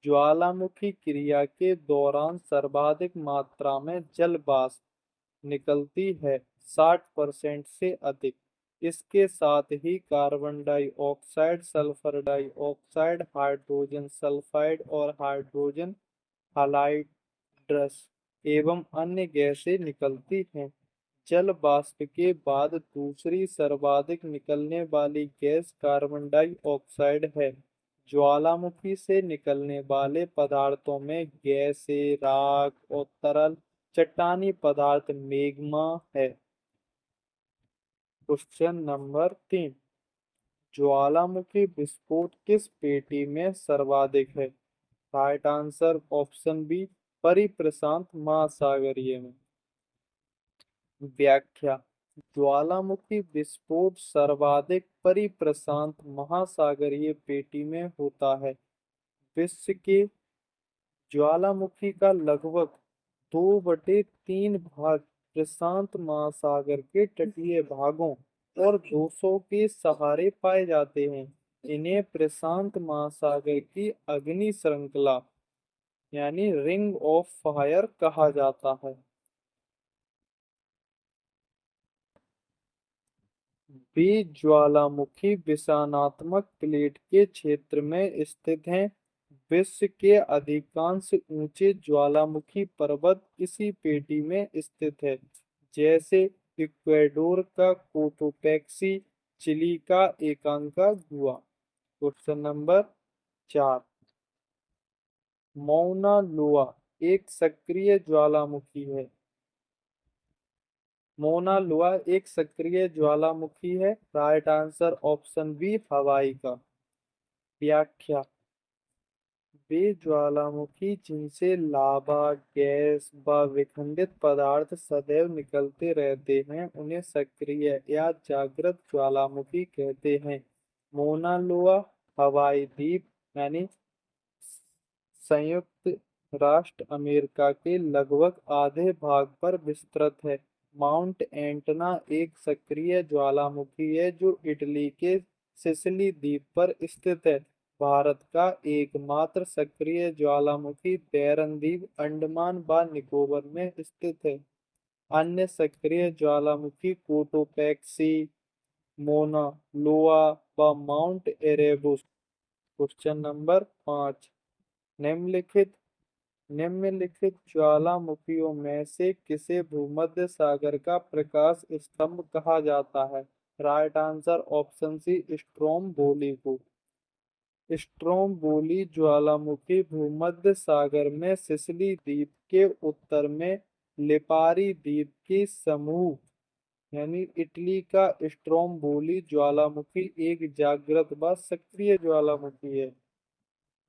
[SPEAKER 1] ज्वालामुखी क्रिया के दौरान सर्वाधिक मात्रा में जल वाष्प निकलती है, 60% से अधिक। इसके साथ ही carbon dioxide, sulphur dioxide, hydrogen sulphide और हाइड्रोजन हाइड्रस एवं अन्य गैसें निकलती हैं। जल वाष्प के बाद दूसरी सर्वाधिक निकलने वाली गैस कार्बन डाइऑक्साइड है। ज्वालामुखी से निकलने वाले पदार्थों में गैसें, राख और तरल चट्टानी पदार्थ मैग्मा है। क्वेश्चन नंबर 3, ज्वालामुखी विस्फोट किस पेटी में सर्वाधिक है? राइट आंसर ऑप्शन बी, परिप्रशांत महासागरीय में। व्याख्या, ज्वालामुखी विस्फोट सर्वाधिक परिप्रशांत महासागरीय पेटी में होता है। विश्व के ज्वालामुखी का लगभग 2/3 भाग प्रशांत महासागर के तटीय भागों और 200 के सहारे पाए जाते हैं। इन्हें प्रशांत महासागर की अग्नि श्रृंखला यानी रिंग ऑफ फायर कहा जाता है। वे ज्वालामुखी विषाणात्मक प्लेट के क्षेत्र में स्थित हैं। विश्व के अधिकांश ऊंचे ज्वालामुखी पर्वत इसी पेटी में स्थित है, जैसे इक्वेडोर का कोटोपैक्सी, चिली का एकांकागुआ। क्वेश्चन नंबर 4, मौना लोआ एक सक्रिय ज्वालामुखी है। मौना लोआ एक सक्रिय ज्वालामुखी है। राइट आंसर ऑप्शन बी, हवाई का। व्याख्या, वे ज्वालामुखी जिनसे लावा, गैस व विखंडित पदार्थ सदैव निकलते रहते हैं उन्हें सक्रिय या जागृत ज्वालामुखी कहते हैं। मौना लोआ हवाई द्वीप यानी संयुक्त राष्ट्र अमेरिका के लगभग आधे भाग पर विस्तृत है। माउंट एंटना एक सक्रिय ज्वालामुखी है जो इटली के सिसिली द्वीप पर स्थित है। भारत का एकमात्र सक्रिय ज्वालामुखी बैरन द्वीप अंडमान व निकोबार में स्थित है। अन्य सक्रिय ज्वालामुखी कोटोपैक्सी, मोना लोआ व माउंट एरेबस। क्वेश्चन नंबर 5, निम्नलिखित निम्नलिखित ज्वालामुखियों में से किसे भूमध्य सागर का प्रकाश स्तंभ कहा जाता है? Right answer option C, Stromboli को। स्ट्रोम्बोली ज्वालामुखी भूमध्य सागर में सिसिली द्वीप के उत्तर में लिपारी द्वीप की समूह यानी इटली का स्ट्रोम्बोली ज्वालामुखी एक जागृत व सक्रिय ज्वालामुखी है।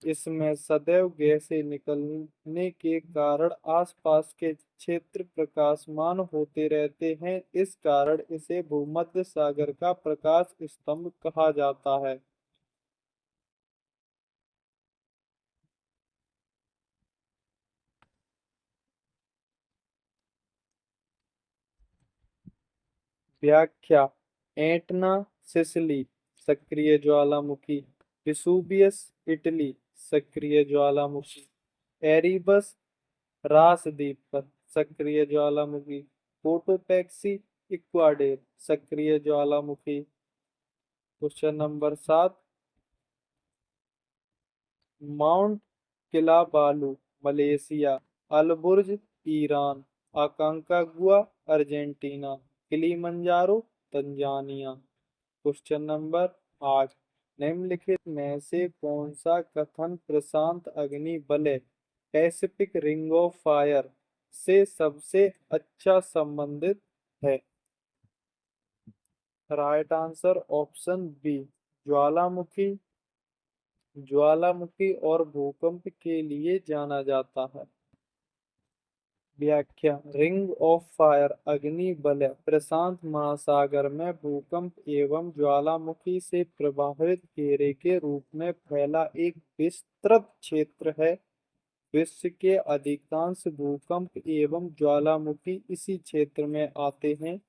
[SPEAKER 1] इसमें सदैव गैसें निकलने के कारण आसपास के क्षेत्र प्रकाशमान होते रहते हैं। इस कारण इसे भूमध्य सागर का प्रकाश स्तंभ कहा जाता है। व्याख्या। एटना सिसिली सक्रिय ज्वालामुखी, विसुवियस इटली सक्रिय ज्वालामुखी, एरिबस रासद्वीप पर सक्रिय ज्वालामुखी, कोटोपैक्सी इक्वाडोर सक्रिय ज्वालामुखी। Question number 7, Mount Kinabalu Malaysia, Elburz Iran, Aconcagua Argentina, Kilimanjaro Tanzania. Question number 8, निम्नलिखित में से कौन सा कथन प्रशांत अग्नि वलय पैसिफिक रिंग ऑफ फायर से सबसे अच्छा संबंधित है? राइट आंसर ऑप्शन बी, ज्वालामुखी ज्वालामुखी और भूकंप के लिए जाना जाता है। व्याख्या। रिंग ऑफ फायर अग्नि वलय प्रशांत महासागर में भूकंप एवं ज्वालामुखी से प्रभावित घेरे के रूप में फैला एक विस्तृत क्षेत्र है। विश्व के अधिकांश भूकंप एवं ज्वालामुखी इसी क्षेत्र में आते हैं।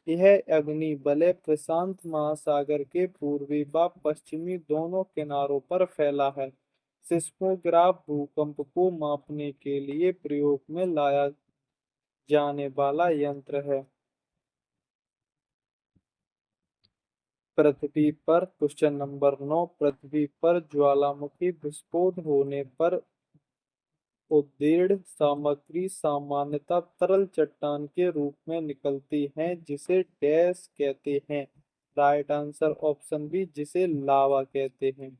[SPEAKER 1] यह अग्नि वलय प्रशांत महासागर के पूर्वी व पश्चिमी दोनों किनारों पर फैला है। सिस्मोग्राफ भूकंप को मापने के लिए प्रयोग में लाया जाने वाला यंत्र है। पृथ्वी पर क्वेश्चन नंबर 9, पृथ्वी पर ज्वालामुखी विस्फोट होने पर उत्कीर्ण सामग्री सामान्यतः तरल चट्टान के रूप में निकलती है जिसे डैश कहते हैं। राइट आंसर ऑप्शन बी, जिसे लावा कहते हैं।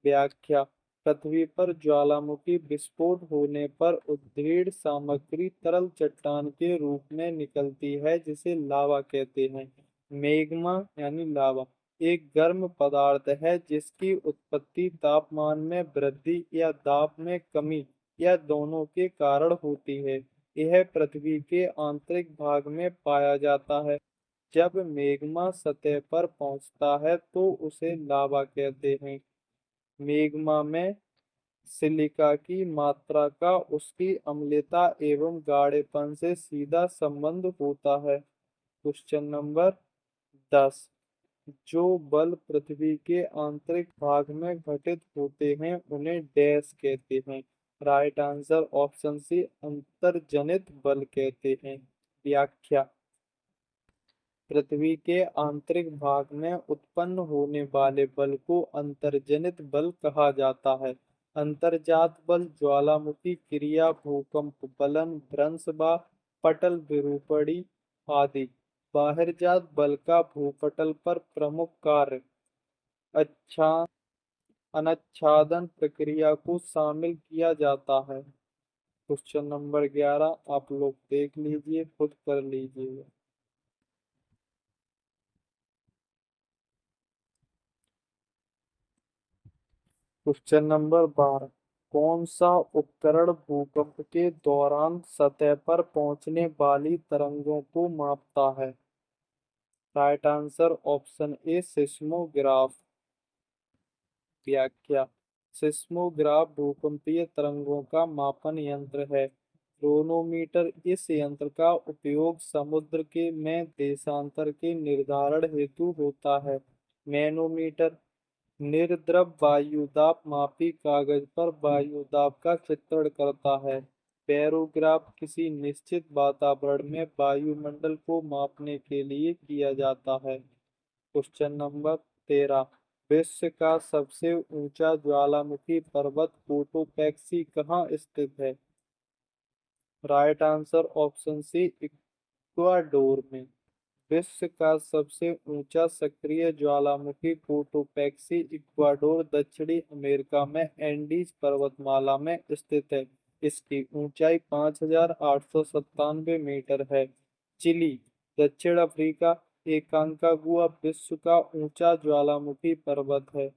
[SPEAKER 1] व्याख्या। पृथ्वी पर ज्वालामुखी विस्फोट होने पर उत्कीर्ण सामग्री तरल चट्टान के रूप में निकलती है जिसे लावा कहते हैं। मैग्मा यानी लावा एक गर्म पदार्थ है जिसकी उत्पत्ति तापमान में वृद्धि या दाब में कमी या दोनों के कारण होती है। यह पृथ्वी के आंतरिक भाग में पाया जाता है। जब मैग्मा सतह पर पहुंचता है तो उसे लावा कहते हैं। मैग्मा में सिलिका की मात्रा का उसकी अम्लता एवं गाढ़ेपन से सीधा संबंध होता है। क्वेश्चन नंबर 10, जो बल पृथ्वी के आंतरिक भाग में घटित होते हैं उन्हें डैश कहते हैं। राइट आंसर ऑप्शन सी, अंतर्जनित बल कहते हैं। व्याख्या। पृथ्वी के आंतरिक भाग में उत्पन्न होने वाले बल को अंतर्जनित बल कहा जाता है। अंतर्जात बल ज्वालामुखी क्रिया, भूकंप बलन, भ्रंश व पटल विरूपणी आदि। बाहरजात बल का भूपटल पर प्रमुख कार्य अच्छा अनाच्छादन प्रक्रिया को शामिल किया जाता है। क्वेश्चन नंबर 11 आप लोग देख लीजिए, खुद कर लीजिए। क्वेश्चन नंबर 12, कौन सा उपकरण भूकंप के दौरान सतह पर पहुंचने वाली तरंगों को मापता है? Right answer option A, seismograph. व्याख्या। सिस्मोग्राफ भूकंपीय तरंगों का मापन यंत्र है। क्रोनोमीटर इस यंत्र का उपयोग समुद्र के में देशांतर के निर्धारण हेतु होता है। मैनोमीटर निर्द्रव वायुदाब मापी कागज पर वायुदाब का चित्रण करता है। बैरोग्राफ किसी निश्चित वातावरण में वायुमंडल को मापने के लिए किया जाता है। क्वेश्चन नंबर 13, विश्व का सबसे ऊंचा ज्वालामुखी पर्वत कोटोपैक्सी कहाँ स्थित है? Right answer option C, Ecuador में। विश्व का सबसे ऊंचा सक्रिय ज्वालामुखी कोटोपैक्सी इक्वाडोर दक्षिणी अमेरिका में एंडीज पर्वतमाला में स्थित है। इसकी ऊंचाई 5,897 मीटर है। चिली, दक्षिण अफ्रीका, एकांकागुआ विश्व का ऊंचा ज्वालामुखी पर्वत है।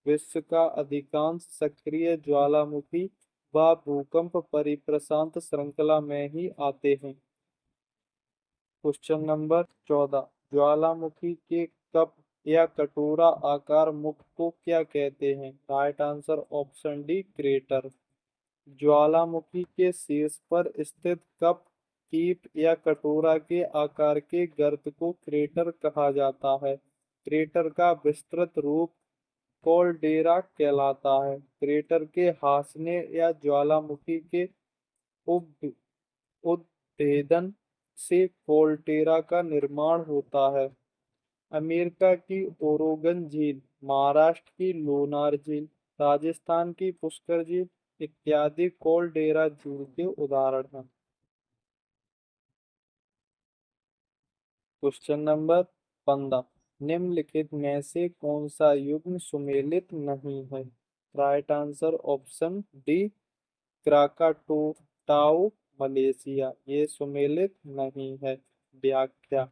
[SPEAKER 1] विश्व का अधिकांश सक्रिय ज्वालामुखी व भूकंप परिप्रशांत श्रृंखला में ही आते हैं। क्वेश्चन नंबर 14, ज्वालामुखी के कप या कटोरा आकार मुख को क्या कहते हैं? Right answer option D, crater. ज्वालामुखी के शीर्ष पर स्थित कप कीप या कटोरा के आकार के गर्त को क्रेटर कहा जाता है। क्रेटर का विस्तृत रूप कॉलडेरा कहलाता है। क्रेटर के हासने या ज्वालामुखी के उद उद्भेदन से कॉलडेरा का निर्माण होता है। अमेरिका की ओरेगन झील, महाराष्ट्र की लोनार झील, राजस्थान की पुष्कर झील इत्यादि कॉलडेरा झील के उदाहरण हैं। क्वेश्चन नंबर 15, निम्नलिखित में से कौन सा युग्म सुमेलित नहीं है? Right answer option D, Krakatoa Malaysia, ये सुमेलित नहीं है। व्याख्या,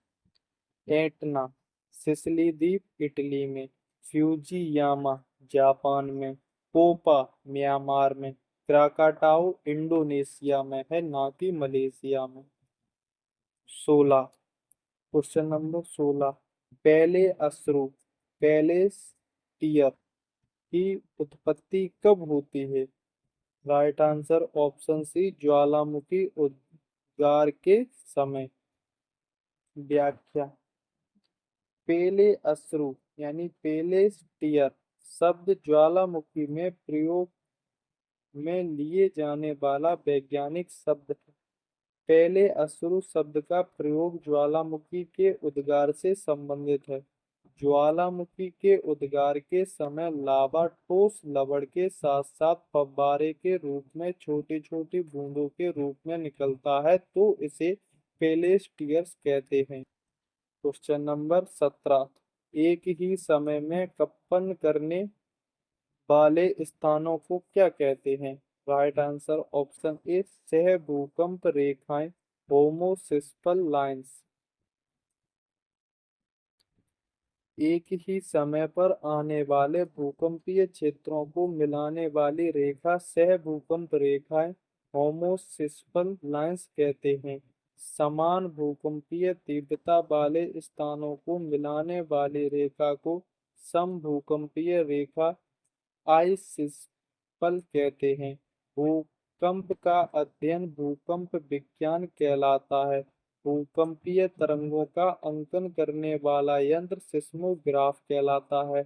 [SPEAKER 1] एटना सिसिली द्वीप इटली में, फ्यूजियामा जापान में, पोपा म्यांमार में, क्राकाटाओ इंडोनेशिया में है, ना कि मलेशिया में। 16, क्वेश्चन नंबर 16, पहले अश्रु पैलेस टीयर की उत्पत्ति कब होती है? राइट आंसर ऑप्शन सी, ज्वालामुखी उद्गार के समय। व्याख्या, पेले अश्रु यानी पेलेस टीयर शब्द ज्वालामुखी में प्रयोग में लिए जाने वाला वैज्ञानिक शब्द है। पहले अश्रु शब्द का प्रयोग ज्वालामुखी के उद्गार से संबंधित है। ज्वालामुखी के उद्गार के समय लावा ठोस लवण के साथ साथ फव्वारे के रूप में छोटी छोटी बूंदों के रूप में निकलता है, तो इसे पेलेस टीयर्स कहते हैं। क्वेश्चन नंबर 17, एक ही समय में कंपन करने वाले स्थानों को क्या कहते हैं? राइट आंसर ऑप्शन ए, सह भूकंप रेखाएं, होमोसिस्पल लाइंस। एक ही समय पर आने वाले भूकंपीय क्षेत्रों को मिलाने वाली रेखा सह भूकंप रेखाएं, होमोसिस्पल लाइंस कहते हैं। समान भूकंपीय तीव्रता वाले स्थानों को मिलाने वाली रेखा को समभूकंपीय रेखा आइसिस्पल कहते हैं। भूकंप का अध्ययन भूकंप विज्ञान कहलाता है। भूकंपीय तरंगों का अंकन करने वाला यंत्र सिस्मोग्राफ कहलाता है।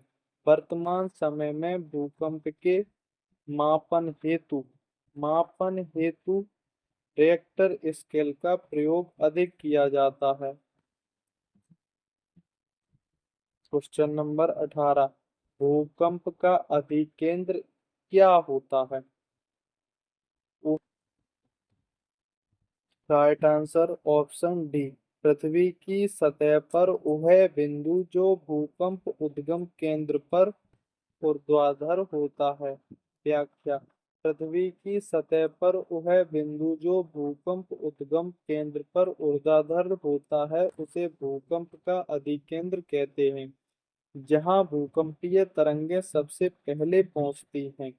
[SPEAKER 1] वर्तमान समय में भूकंप के मापन हेतु रिएक्टर स्केल का प्रयोग अधिक किया जाता है। क्वेश्चन नंबर 18, भूकंप का अधिकेंद्र क्या होता है? राइट आंसर ऑप्शन डी, पृथ्वी की सतह पर वह बिंदु जो भूकंप उद्गम केंद्र पर ऊर्ध्वाधर होता है। व्याख्या, पृथ्वी की सतह पर वह बिंदु जो भूकंप उद्गम केंद्र पर ऊर्ध्वाधर होता है उसे भूकंप का अधिकेंद्र कहते हैं। जहां भूकंपीय तरंगें सबसे पहले पहुंचती हैं।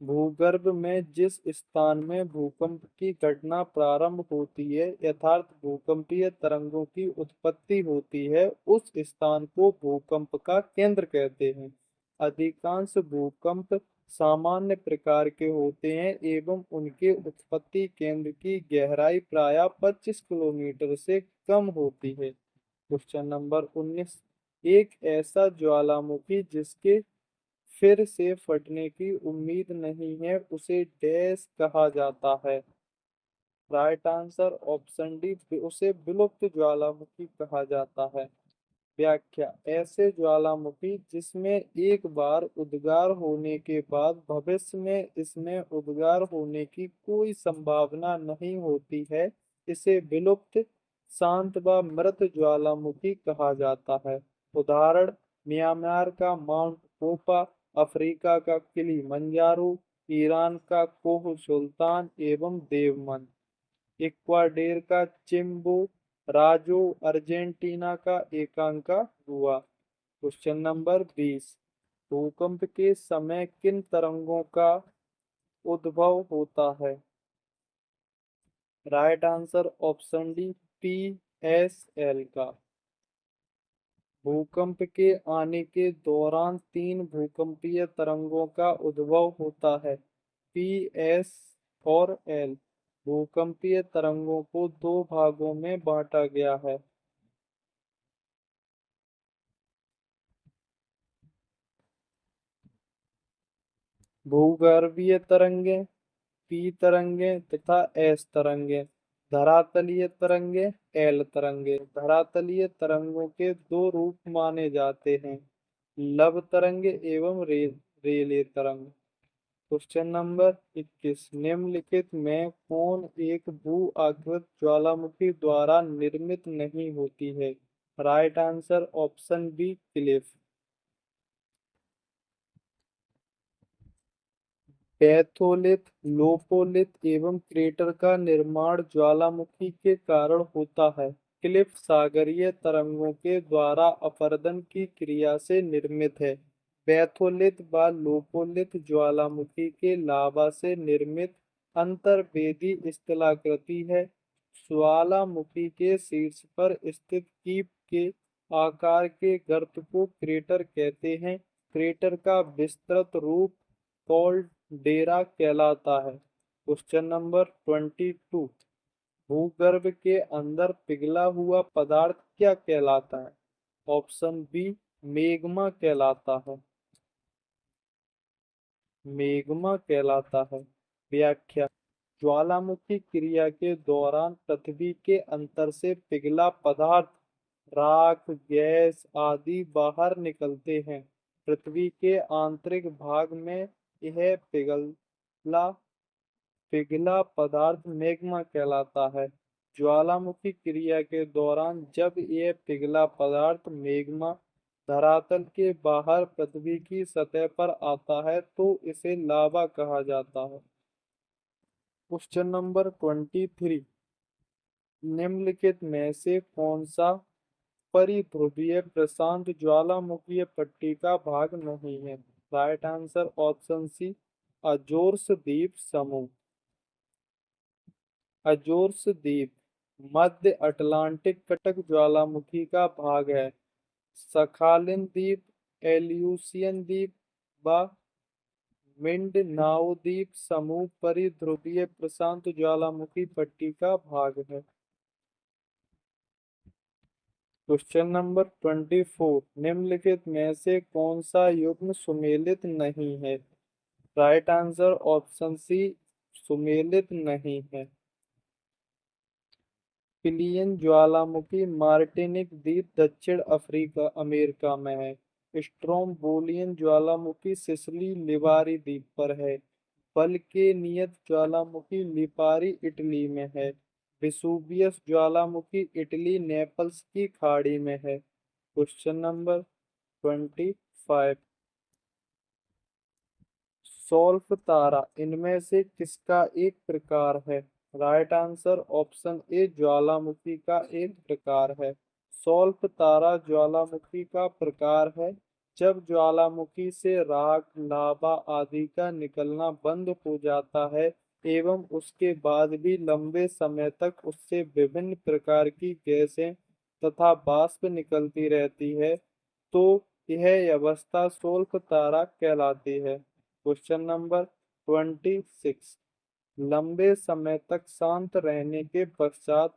[SPEAKER 1] भूगर्भ में जिस स्थान में भूकंप की घटना प्रारंभ होती है, यथार्थ भूकंपीय तरंगों की उत्पत्ति होती है, उस स्थान को भूकंप का केंद्र कहते हैं। अधिकांश भूकंप सामान्य प्रकार के होते हैं एवं उनके उत्पत्ति केंद्र की गहराई प्रायः 25 किलोमीटर से कम होती है। क्वेश्चन नंबर 19, एक ऐसा ज्वालामुखी जिसके फिर से फटने की उम्मीद नहीं है उसे डैश कहा जाता है। राइट आंसर ऑप्शन डी, उसे विलुप्त ज्वालामुखी कहा जाता है। व्याख्या, ऐसे ज्वालामुखी जिसमें एक बार उद्गार होने के बाद भविष्य में इसमें उद्गार होने की कोई संभावना नहीं होती है, इसे विलुप्त शांत व मृत ज्वालामुखी कहा जाता है। उदाहरण, म्यांमार का माउंट पोपा, अफ्रीका का किलिमंजारो, ईरान का कोह सुल्तान एवं देवमन, इक्वाडोर का चिम्बो राजो, अर्जेंटीना का एकांका हुआ। क्वेश्चन नंबर 20, भूकंप के समय किन तरंगों का उद्भव होता है? Right answer option D, PSL का। भूकंप के आने के दौरान तीन भूकंपीय तरंगों का उद्भव होता है, पी, एस और एल। भूकंपीय तरंगों को दो भागों में बांटा गया है। भूगर्भीय तरंगें, पी तरंगें तथा एस तरंगें। धरातलीय तरंगें, एल तरंगें। धरातलीय तरंगों के दो रूप माने जाते हैं, लव तरंग एवं रेले तरंग। क्वेश्चन नंबर 21, निम्नलिखित में कौन एक भू आकृत ज्वालामुखी द्वारा निर्मित नहीं होती है? Right answer option B, cliff. Batholith, lopolith एवं क्रेटर का निर्माण ज्वालामुखी के कारण होता है। क्लिफ सागरीय तरंगों के द्वारा अपरदन की क्रिया से निर्मित है। पैथोलिथ व लोपोलिथ ज्वालामुखी के लावा से निर्मित अंतर्वेदी स्थलाकृति है। ज्वालामुखी के शीर्ष पर स्थित कीप के आकार के गर्त को क्रेटर कहते हैं। क्रेटर का विस्तृत रूप कॉल्डेरा कहलाता है। क्वेश्चन नंबर 22, भूगर्भ के अंदर पिघला हुआ पदार्थ क्या कहलाता है? ऑप्शन बी, मेग्मा कहलाता है। मेग्मा कहलाता है। व्याख्या, ज्वालामुखी क्रिया के दौरान पृथ्वी के अंतर से पिघला पदार्थ, राख, गैस आदि बाहर निकलते हैं। पृथ्वी के आंतरिक भाग में यह पिघला पिघला पदार्थ मैग्मा कहलाता है। ज्वालामुखी क्रिया के दौरान जब यह पिघला पदार्थ मैग्मा धरातल के बाहर पृथ्वी की सतह पर आता है तो इसे लावा कहा जाता है। क्वेश्चन नंबर 23, निम्नलिखित में से कौन सा परिध्रुवीय प्रशांत ज्वालामुखीय पट्टी का भाग नहीं है? राइट आंसर ऑप्शन सी, अजोर्स द्वीप समूह। अजोर्स द्वीप मध्य अटलांटिक कटक ज्वालामुखी का भाग है। सखालिन द्वीप, एल्यूसियन द्वीप व मिंडनाओ द्वीप समूह परिध्रुवीय प्रशांत ज्वालामुखी पट्टी का भाग है। क्वेश्चन नंबर 24, निम्नलिखित में से कौन सा युग्म सुमेलित नहीं है? राइट आंसर ऑप्शन सी, सुमेलित नहीं है। पिलियन ज्वालामुखी मार्टिनिक द्वीप दक्षिण अफ्रीका अमेरिका में है। स्ट्रोम्बोलियन ज्वालामुखी सिसिली लिवारी द्वीप पर है। बल्केनियत ज्वालामुखी लिपारी इटली में है। विसुवियस ज्वालामुखी इटली नेपल्स की खाड़ी में है। क्वेश्चन नंबर 25, सॉल्फ तारा इनमें से किसका एक प्रकार है? राइट आंसर ऑप्शन ए, ज्वालामुखी का एक प्रकार है। सॉल्फ तारा ज्वालामुखी का प्रकार है जब ज्वालामुखी से राख, लावा आदि का निकलना बंद हो जाता है एवं उसके बाद भी लंबे समय तक उससे विभिन्न प्रकार की गैसें तथा वाष्प निकलती रहती है, तो यह अवस्था सॉल्फ तारा कहलाती है। क्वेश्चन नंबर 26, लंबे समय तक शांत रहने के पश्चात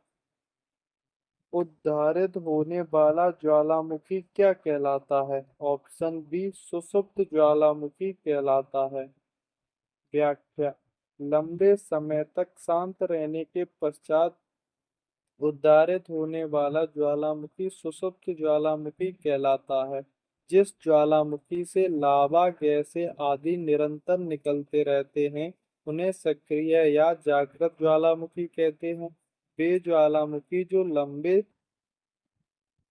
[SPEAKER 1] उद्धारित होने वाला ज्वालामुखी क्या कहलाता है? ऑप्शन बी, सुषुप्त ज्वालामुखी कहलाता है। व्याख्या, लंबे समय तक शांत रहने के पश्चात उद्धारित होने वाला ज्वालामुखी सुषुप्त ज्वालामुखी कहलाता है। जिस ज्वालामुखी से लावा, गैसें आदि निरंतर निकलते रहते हैं उन्हें सक्रिय या जागृत ज्वालामुखी कहते हैं। वे ज्वालामुखी जो लंबे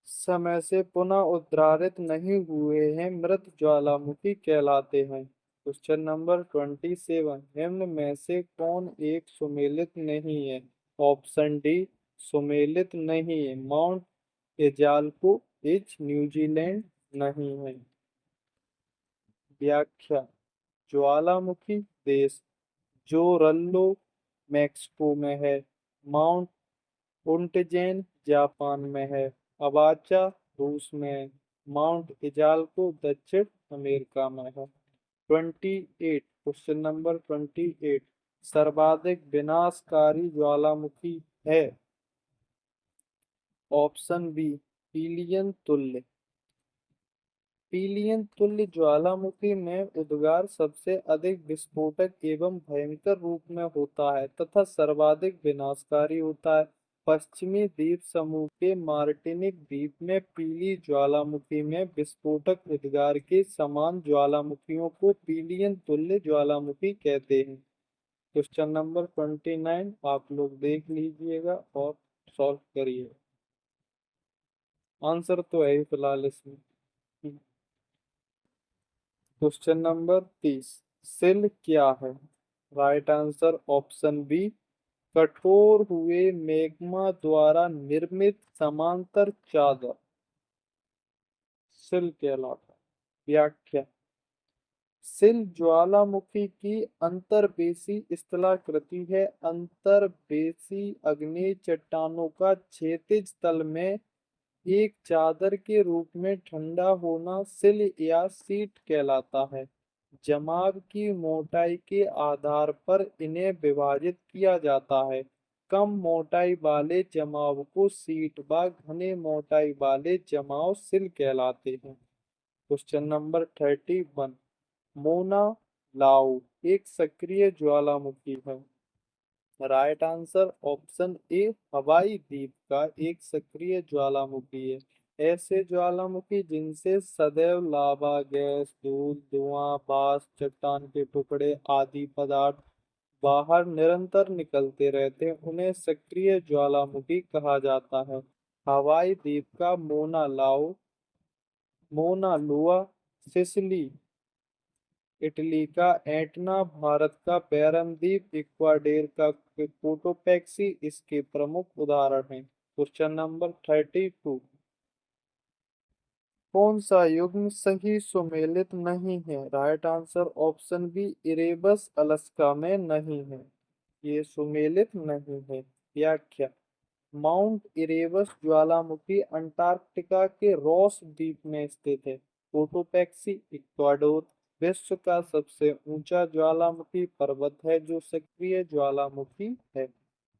[SPEAKER 1] समय से पुनः उद्धारित नहीं हुए हैं मृत ज्वालामुखी कहलाते हैं। क्वेश्चन नंबर 27, निम्न में से कौन एक सुमेलित नहीं है? ऑप्शन डी, सुमेलित नहीं है। माउंट एजाल्को इज न्यूजीलैंड नहीं है। व्याख्या, ज्वालामुखी देश जोरल्लो मैक्सिको में है। माउंट उंटजेन जापान में है। अबाचा रूस में है। माउंट इजाल्को दक्षिण अमेरिका में है। 28, क्वेश्चन नंबर 28, सर्वाधिक विनाशकारी ज्वालामुखी है? ऑप्शन बी पीलियन तुल्य। पीलियन तुल्य ज्वालामुखी में उद्गार सबसे अधिक विस्फोटक एवं भयंकर रूप में होता है तथा सर्वाधिक विनाशकारी होता है। पश्चिमी द्वीप समूह के मार्टिनिक द्वीप में पीली ज्वालामुखी में विस्फोटक उद्गार के समान ज्वालामुखियों को पीलियन तुल्य ज्वालामुखी कहते हैं। क्वेश्चन नंबर 29 आप लोग देख लीजिएगा और सॉल्व करिए। आंसर तो है ही फिलहाल इसमें। क्वेश्चन नंबर 30 सिल क्या है? राइट आंसर ऑप्शन बी कठोर हुए मैग्मा द्वारा निर्मित समांतर चादर सिल कहलाता है। व्याख्या। सिल ज्वालामुखी की अंतर्वेशी स्थलाकृति है। अंतर्वेशी अग्नि चट्टानों का क्षैतिज तल में एक चादर के रूप में ठंडा होना सिल या सीट कहलाता है। जमाव की मोटाई के आधार पर इन्हें विभाजित किया जाता है। कम मोटाई वाले जमाव को सीट व घने मोटाई वाले जमाव सिल कहलाते हैं। क्वेश्चन नंबर 31 मोना लाओ एक सक्रिय ज्वालामुखी है। राइट आंसर ऑप्शन ए हवाई द्वीप का एक सक्रिय ज्वालामुखी है। ऐसे ज्वालामुखी जिनसे सदैव लावा गैस धूल धुआं बाष्प चट्टान के टुकड़े आदि पदार्थ बाहर निरंतर निकलते रहते हैं उन्हें सक्रिय ज्वालामुखी कहा जाता है। हवाई द्वीप का मोना लोआ, सिसिली इटली का एटना, भारत का पैरमद्वीप, इक्वाडोर का कोटोपैक्सी इसके प्रमुख उदाहरण हैं। क्वेश्चन नंबर 32 कौन सा युग्म सही सुमेलित नहीं है? Right answer option B Erebus Alaska में नहीं है, ये सुमेलित नहीं है। व्याख्या। माउंट इरेबस ज्वालामुखी अंटार्कटिका के रॉस द्वीप में स्थित है। कोटोपैक्सी इक्वाडोर विश्व का सबसे ऊंचा ज्वालामुखी पर्वत है जो सक्रिय ज्वालामुखी है।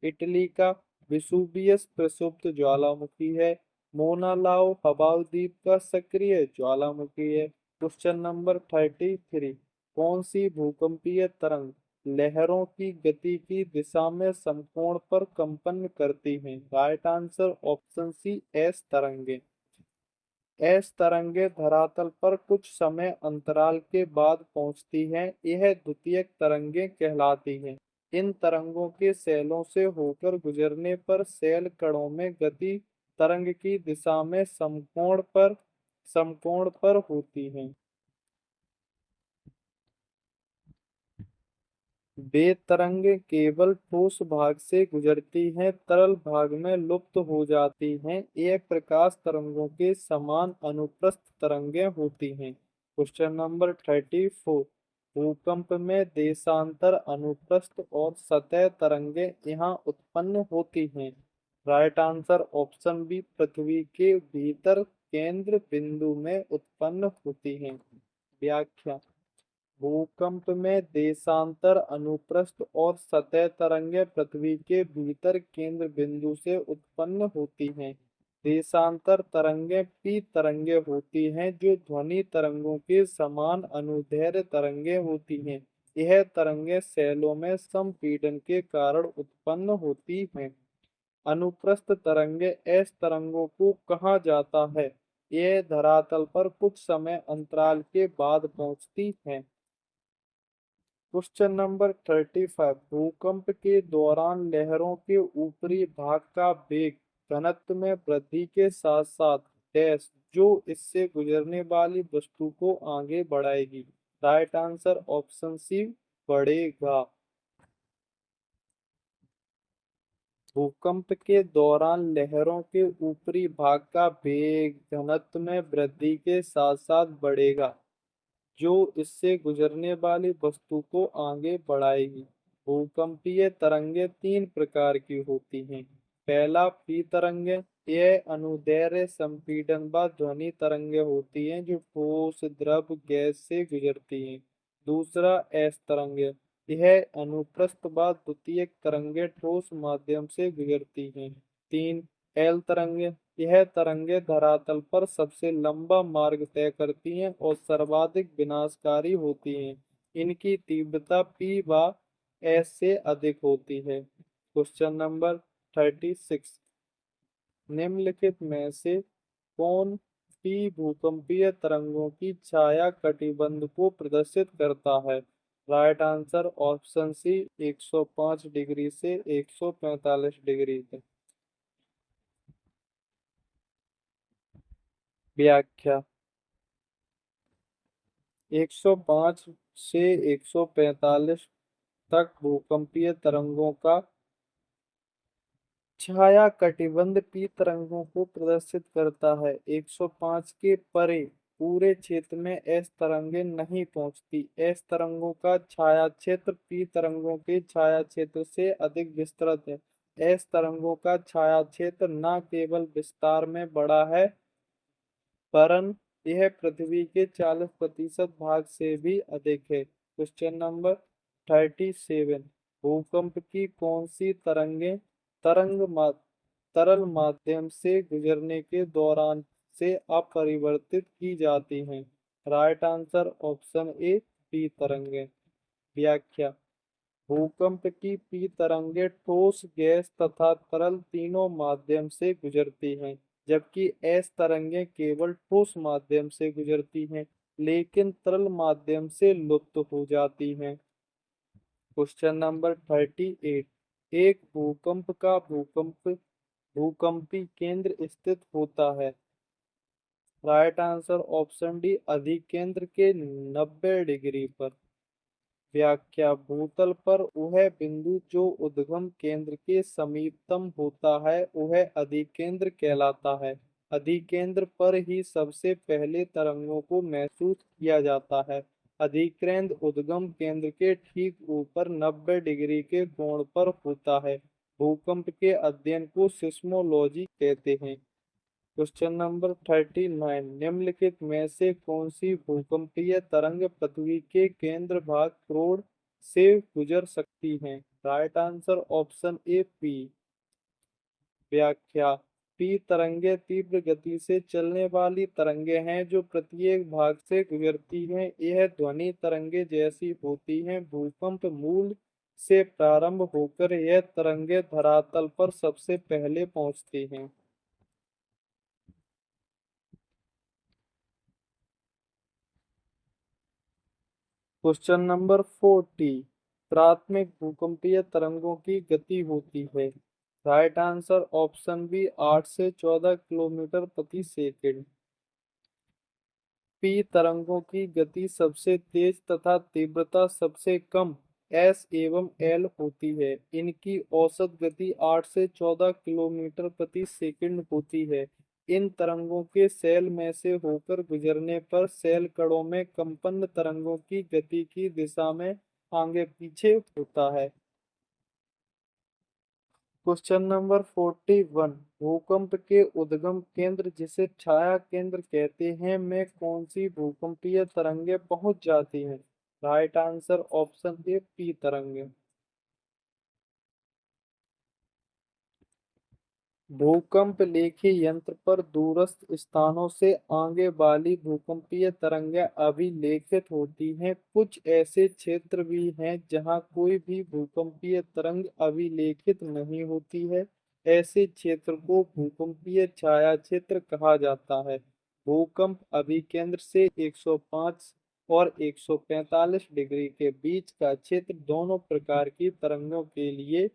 [SPEAKER 1] इटली का विसुवियस प्रसुप्त ज्वालामुखी है। मोना लाओ हवाई द्वीप का सक्रिय ज्वालामुखी है। क्वेश्चन नंबर 33 कौन सी भूकंपीय तरंग लहरों की गति की दिशा में समकोण पर कंपन करती हैं? Right answer option C S तरंगे। एस तरंगे धरातल पर कुछ समय अंतराल के बाद पहुंचती हैं, यह द्वितीयक तरंगे कहलाती हैं। इन तरंगों के सेलों से होकर गुजरने पर सेल कणों में गति तरंग की दिशा में समकोण पर होती हैं। वे तरंगें केवल ठोस भाग से गुजरती हैं, तरल भाग में लुप्त हो जाती हैं। ये प्रकाश तरंगों के समान अनुप्रस्थ तरंगें होती हैं। क्वेश्चन नंबर 34 भूकंप में देशांतर अनुप्रस्थ और सतह तरंगें यहाँ उत्पन्न होती हैं। राइट आंसर ऑप्शन बी पृथ्वी के भीतर केंद्र बिंदु में उत्पन्न होती हैं। व्याख्या। भूकंप में देशांतर अनुप्रस्थ और सतह तरंगें पृथ्वी के भीतर केंद्र बिंदु से उत्पन्न होती हैं। देशांतर तरंगें पी तरंगें होती हैं जो ध्वनि तरंगों के समान अनुदैर्ध्य तरंगें होती हैं। यह तरंगें सेलों में संपीड़न के कारण उत्पन्न होती हैं। अनुप्रस्थ तरंगें एस तरंगों को कहा जाता है। यह धरातल पर कुछ समय अंतराल के बाद पहुंचती हैं। क्वेश्चन नंबर 35 भूकंप के दौरान लहरों के ऊपरी भाग का वेग घनत्व में वृद्धि के साथ साथ डैश जो इससे गुजरने वाली वस्तु को आगे बढ़ाएगी। राइट आंसर ऑप्शन सी बढ़ेगा। भूकंप के दौरान लहरों के ऊपरी भाग का वेग घनत्व में वृद्धि के साथ साथ बढ़ेगा जो इससे गुजरने वाली वस्तु को आगे बढ़ाएगी। भूकंपीय तरंगें तीन प्रकार की होती हैं। पहला पी तरंगें, यह अनुदैर्ध्य संपीड़न व ध्वनि तरंगें होती हैं जो ठोस द्रव गैस से गुजरती हैं। दूसरा एस तरंगें, यह अनुप्रस्थ व द्वितीयक तरंगें ठोस माध्यम से गुजरती हैं। 3 एल तरंगें, यह तरंगें धरातल पर सबसे लंबा मार्ग तय करती हैं और सर्वाधिक विनाशकारी होती हैं। इनकी तीव्रता P व S से अधिक होती है। क्वेश्चन नंबर 36, निम्नलिखित में से कौन सी भूकंपीय तरंगों की छाया कटिबंध को प्रदर्शित करता है? Right answer option C 105 degree से 145 डिग्री तक। व्याख्या, 105 से 145 तक भूकंपीय तरंगों का छाया कटिबंध पी तरंगों को प्रदर्शित करता है। 105 के परे पूरे क्षेत्र में एस तरंगें नहीं पहुंचती। एस तरंगों का छाया क्षेत्र पी तरंगों के छाया क्षेत्र से अधिक विस्तृत है। एस तरंगों का छाया क्षेत्र न केवल विस्तार में बड़ा है, वरन यह पृथ्वी के 40% भाग से भी अधिक है। क्वेश्चन नंबर 37, भूकंप की कौन सी तरंगें तरल माध्यम से गुजरने के दौरान से अपरिवर्तित की जाती हैं? Right answer option A P तरंगें। व्याख्या, भूकंप की पी तरंगें ठोस, गैस तथा तरल तीनों माध्यम से गुजरती हैं, जबकि एस तरंगें केवल ठोस माध्यम से गुजरती हैं, लेकिन तरल माध्यम से लुप्त हो जाती हैं। क्वेश्चन नंबर 38, एक भूकंप का भूकंपी केंद्र स्थित होता है। राइट आंसर ऑप्शन डी अधिकेंद्र के 90 डिग्री पर। व्याख्या, भूतल पर वह बिंदु जो उद्गम केंद्र के समीपतम होता है वह अधिकेंद्र कहलाता है। अधिकेंद्र पर ही सबसे पहले तरंगों को महसूस किया जाता है। अधिकेंद्र उद्गम केंद्र के ठीक ऊपर 90 डिग्री के कोण पर होता है। भूकंप के अध्ययन को सिस्मोलॉजी कहते हैं। क्वेश्चन नंबर 39, निम्नलिखित में से कौन सी भूकंपीय तरंग पृथ्वी के केंद्र भाग क्रोड से गुजर सकती हैं? Right answer option A P. व्याख्या, पी तरंगे तीव्र गति से चलने वाली तरंगे हैं जो प्रत्येक भाग से गुजरती हैं। यह ध्वनि तरंगे जैसी होती हैं। भूकंप मूल से प्रारंभ होकर यह तरंगे धरातल पर सबसे पहले पहुंचती हैं। क्वेश्चन नंबर 40, प्राथमिक भूकंपीय तरंगों की गति होती है। राइट आंसर ऑप्शन बी 8 से 14 किलोमीटर प्रति सेकंड। पी तरंगों की गति सबसे तेज तथा तीव्रता सबसे कम एस एवं एल होती है। इनकी औसत गति 8 से 14 किलोमीटर प्रति सेकंड होती है। इन तरंगों के सेल में से होकर गुजरने पर सेल कणों में कंपन तरंगों की गति की दिशा में आगे पीछे होता है। क्वेश्चन नंबर 41, भूकंप के उद्गम केंद्र जिसे छाया केंद्र कहते हैं में कौन सी भूकंपीय तरंगें पहुंच जाती हैं? Right answer option A P तरंगे। भूकंप लेखी यंत्र पर दूरस्थ स्थानों से आगे वाली भूकंपीय तरंगें अभिलेखित होती हैं। कुछ ऐसे क्षेत्र भी हैं जहां कोई भी भूकंपीय तरंग अभिलेखित नहीं होती है। ऐसे क्षेत्र को भूकंपीय छाया क्षेत्र कहा जाता है। भूकंप अभिकेंद्र से 105 और 145 डिग्री के बीच का क्षेत्र दोनों प्रकार की तरंगों के लिए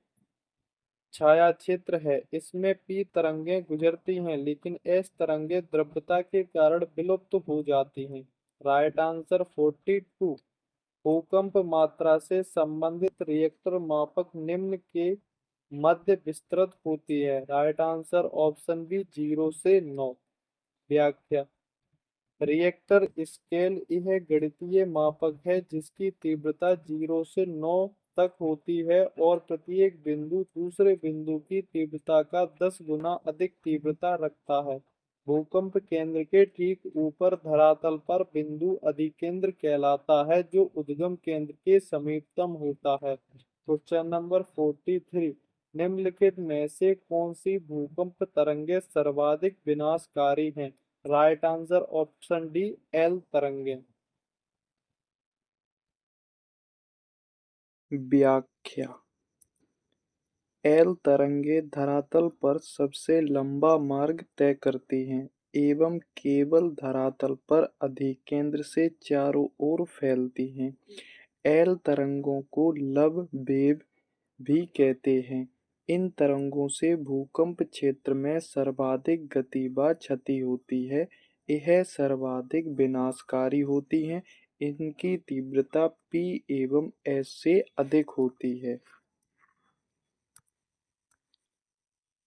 [SPEAKER 1] छाया क्षेत्र है। इसमें पी तरंगें गुजरती हैं, लेकिन एस तरंगें द्रव्यता के कारण विलुप्त हो जाती हैं। राइट आंसर 42, भूकंप मात्रा से संबंधित रिएक्टर मापक निम्न के मध्य विस्तृत होती है। राइट आंसर ऑप्शन बी 0 से 9। व्याख्या, रिएक्टर स्केल यह गणितीय मापक है जिसकी तीव्रता 0 से 9 तक होती है और प्रत्येक बिंदु दूसरे बिंदु की तीव्रता का 10 गुना अधिक तीव्रता रखता है। भूकंप केंद्र के ठीक ऊपर धरातल पर बिंदु अधिकेंद्र कहलाता है, जो उद्गम केंद्र के समीपतम होता है। Question number 43। निम्नलिखित में से कौन सी भूकंप तरंगें सर्वाधिक विनाशकारी हैं? Right answer option D, L तरंगें। व्याख्या। एल तरंगें धरातल पर सबसे लंबा मार्ग तय करती हैं एवं केवल धरातल पर अधिकेंद्र से चारों ओर फैलती हैं। एल तरंगों को लब वेव भी कहते हैं। इन तरंगों से भूकंप क्षेत्र में सर्वाधिक गति व क्षति होती है। यह सर्वाधिक विनाशकारी होती हैं। इनकी तीव्रता P एवं S से अधिक होती है।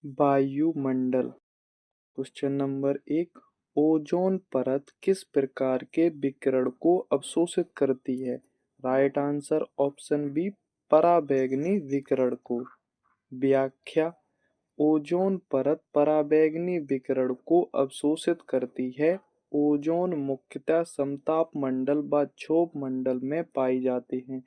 [SPEAKER 1] वायुमंडल। Question number 1। ओजोन परत किस प्रकार के विकिरण को अवशोषित करती है? राइट आंसर ऑप्शन बी, पराबैंगनी विकिरण को। व्याख्या। ओजोन परत पराबैंगनी विकिरण को अवशोषित करती है। ओजोन मुख्यतः समताप मंडल व क्षोभ मंडल में पाई जाती है।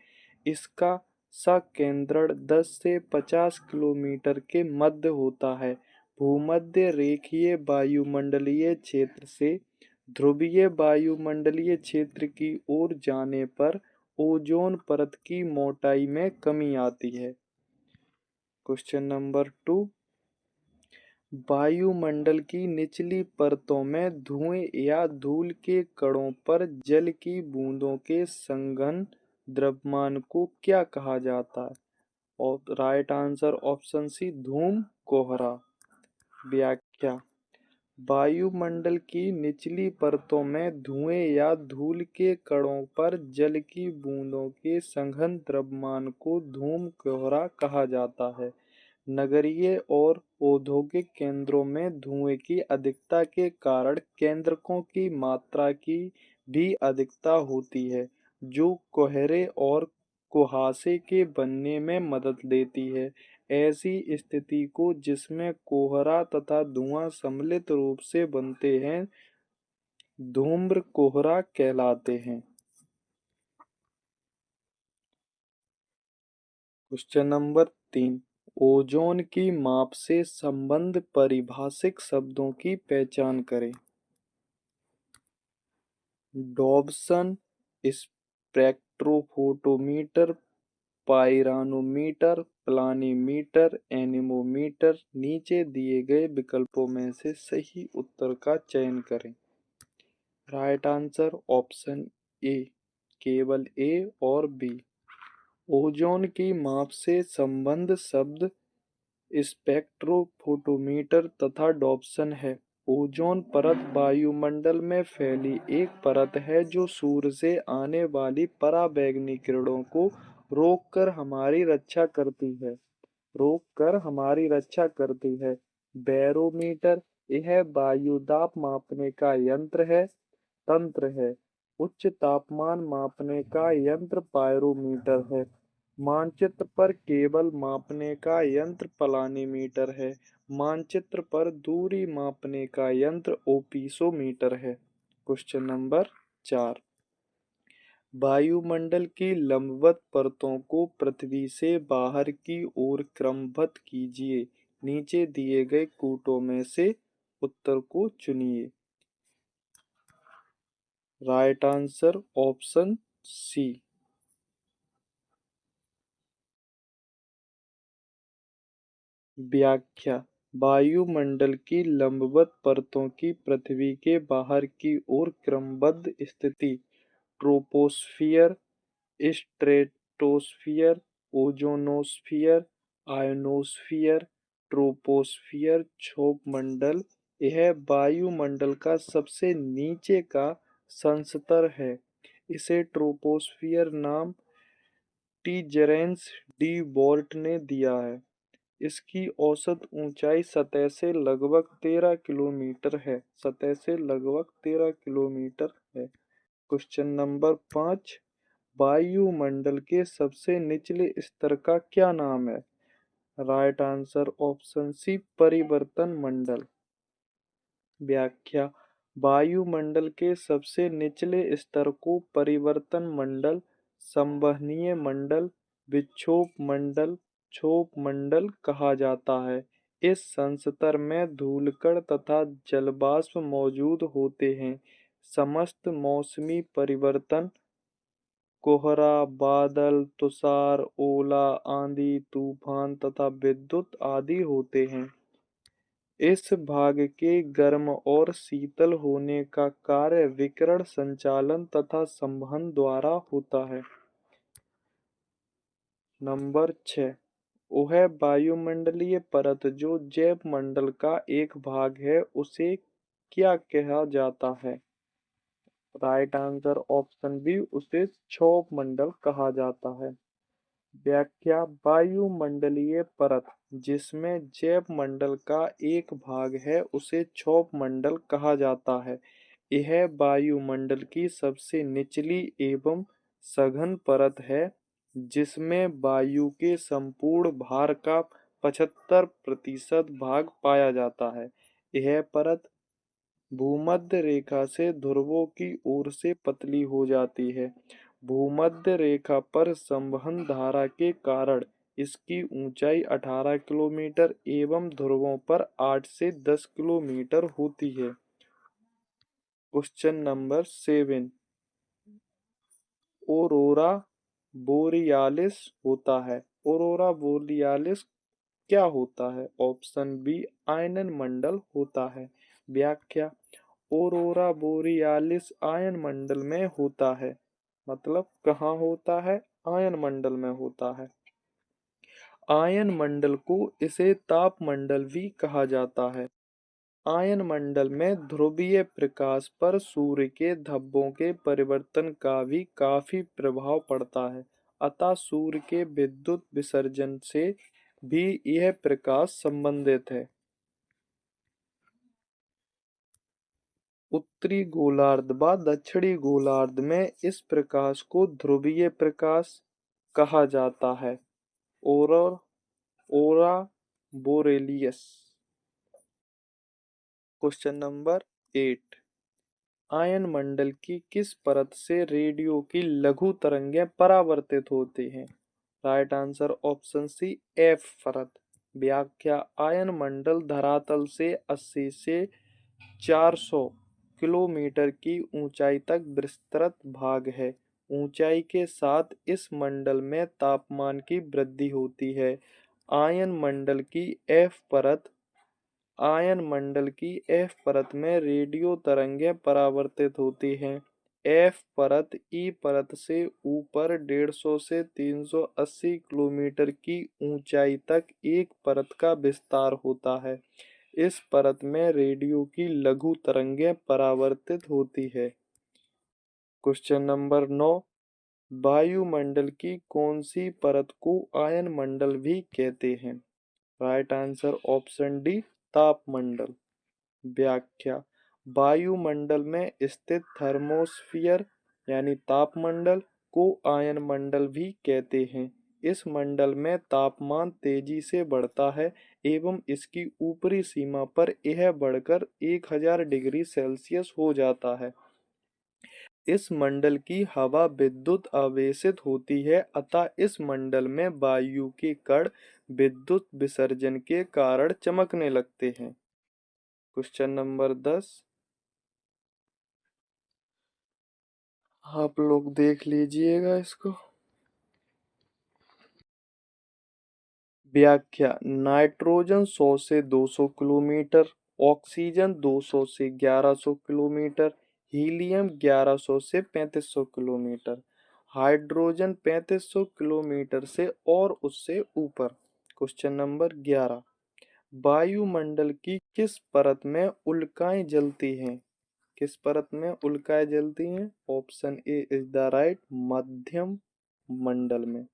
[SPEAKER 1] इसका सकेंद्रण 10 से 50 किलोमीटर के मध्य होता है। भूमध्य रेखीय वायुमंडलीय क्षेत्र से ध्रुवीय वायुमंडलीय क्षेत्र की ओर जाने पर ओजोन परत की मोटाई में कमी आती है। Question number 2। वायुमंडल की निचली परतों में धुएं या धूल के कणों पर जल की बूंदों के संघन द्रव्यमान को क्या कहा जाता है? और राइट आंसर ऑप्शन सी, धूम कोहरा। व्याख्या। वायुमंडल की निचली परतों में धुएं या धूल के कणों पर जल की बूंदों के सघन द्रव्यमान को धूम कोहरा कहा जाता है। नगरीय और औद्योगिक केंद्रों में धुएं की अधिकता के कारण केंद्रकों की मात्रा की भी अधिकता होती है, जो कोहरे और कुहासे के बनने में मदद देती है। ऐसी स्थिति को जिसमें कोहरा तथा धुआं सम्मिलित रूप से बनते हैं, धूम्र कोहरा कहलाते हैं। Question number 3। ओजोन की माप से संबंध परिभाषिक शब्दों की पहचान करें। Dobson spectrophotometer, pyranometer, planimeter, anemometer. नीचे दिए गए विकल्पों में से सही उत्तर का चयन करें। राइट आंसर ऑप्शन ए, केवल ए और बी। ओजोन की माप से संबंध शब्द स्पेक्ट्रोफोटोमीटर तथा डॉप्सन है। ओजोन परत वायुमंडल में फैली एक परत है जो सूर्य से आने वाली पराबैंगनी किरणों को रोककर हमारी रक्षा करती है। बैरोमीटर, यह वायु दाब मापने का तंत्र है। उच्च तापमान मापने का यंत्र पायरोमीटर है। मानचित्र पर केबल मापने का यंत्र प्लानीमीटर है। मानचित्र पर दूरी मापने का यंत्र ओपिसोमीटर है। Question number 4। वायुमंडल की लंबवत परतों को पृथ्वी से बाहर की ओर क्रमबद्ध कीजिए। नीचे दिए गए कूटों में से उत्तर को चुनिए। Right answer option C. व्याख्या। वायुमंडल की लंबवत परतों की पृथ्वी के बाहर की ओर क्रमबद्ध स्थिति ट्रोपोस्फियर, स्ट्रेटोस्फियर, ओजोनोस्फियर, आयोनोस्फियर, ट्रोपोस्फियर, क्षोभ मंडल। यह वायुमंडल का सबसे नीचे का संस्तर है। इसे ट्रोपोस्फियर नाम टी जेरेंस डी बोर्ट ने दिया है। इसकी औसत ऊंचाई सतह से लगभग 13 किलोमीटर है। Question number 5। वायुमंडल के सबसे निचले स्तर का क्या नाम है? राइट आंसर ऑप्शन सी, परिवर्तन मंडल। व्याख्या। वायुमंडल के सबसे निचले स्तर को परिवर्तन मंडल, संवहनीय मंडल, विक्षोभ मंडल, क्षोभ मंडल कहा जाता है। इस संस्तर में धूलकण तथा जलवाष्प मौजूद होते हैं। समस्त मौसमी परिवर्तन, कोहरा, बादल, तुषार, ओला, आंधी, तूफान तथा विद्युत आदि होते हैं। इस भाग के गर्म और शीतल होने का कार्य विकिरण संचालन तथा संवहन द्वारा होता है। नंबर 6। वह वायुमंडलीय परत जो जैव मंडल का एक भाग है उसे क्या कहा जाता है? राइट आंसर ऑप्शन बी, उसे क्षोभ मंडल कहा जाता है। व्याख्या। वायुमंडलीय परत जिसमें जैव मंडल का एक भाग है उसे क्षोभ मंडल कहा जाता है। यह वायुमंडल की सबसे निचली एवं सघन परत है जिसमें वायु के संपूर्ण भार का 75% भाग पाया जाता है। यह परत भूमध्य रेखा से ध्रुवों की ओर से पतली हो जाती है। भूमध्य रेखा पर संवहन धारा के कारण इसकी ऊंचाई 18 किलोमीटर एवं ध्रुवों पर 8 से 10 किलोमीटर होती है। Question number 7। ओरोरा बोरियालिस होता है। ओरोरा बोरियालिस क्या होता है? ऑप्शन बी, आयनन मंडल होता है। व्याख्या। ओरोरा बोरियालिस आयन मंडल में होता है। मतलब कहाँ होता है? आयन मंडल में होता है। आयन मंडल को इसे ताप मंडल भी कहा जाता है। आयन मंडल में ध्रुवीय प्रकाश पर सूर्य के धब्बों के परिवर्तन का भी काफी प्रभाव पड़ता है। अतः सूर्य के विद्युत विसर्जन से भी यह प्रकाश संबंधित है। उत्तरी गोलार्ध व दक्षिणी गोलार्ध में इस प्रकाश को ध्रुवीय प्रकाश कहा जाता है। Aurora aurora borealis. Question number 8। आयन मंडल की किस परत से रेडियो की लघु तरंगें परावर्तित होती हैं? Right answer option C, F परत। व्याख्या। आयन मंडल धरातल से 80 से 400 किलोमीटर की ऊंचाई तक विस्तृत भाग है। ऊंचाई के साथ इस मंडल में तापमान की वृद्धि होती है। आयन मंडल की एफ परत आयन मंडल की एफ परत में रेडियो तरंगें परावर्तित होती हैं। एफ परत ई परत से ऊपर 150 से 380 किलोमीटर की ऊंचाई तक एक परत का विस्तार होता है। इस परत में रेडियो की लघु तरंगें परावर्तित होती है। Question number 9। वायुमंडल की कौन सी परत को आयन मंडल भी कहते हैं? राइट आंसर ऑप्शन डी, तापमंडल। व्याख्या। वायुमंडल में स्थित थर्मोस्फियर यानी तापमंडल को आयन मंडल भी कहते हैं। इस मंडल में तापमान तेजी से बढ़ता है एवं इसकी ऊपरी सीमा पर यह बढ़कर 1000 डिग्री सेल्सियस हो जाता है। इस मंडल की हवा विद्युत आवेशित होती है अतः इस मंडल में वायु के कण विद्युत विसर्जन के कारण चमकने लगते हैं। Question number 10। आप लोग देख लीजिएगा इसको। व्याख्या। नाइट्रोजन 100 से 200 किलोमीटर, ऑक्सीजन 200 से 1100 किलोमीटर, हीलियम 1100 से 3500 किलोमीटर, हाइड्रोजन 3500 किलोमीटर से और उससे ऊपर। Question number 11। वायुमंडल की किस परत में उल्काएं जलती हैं? किस परत में उल्काएं जलती हैं? Option A is the right, मध्यम मंडल में।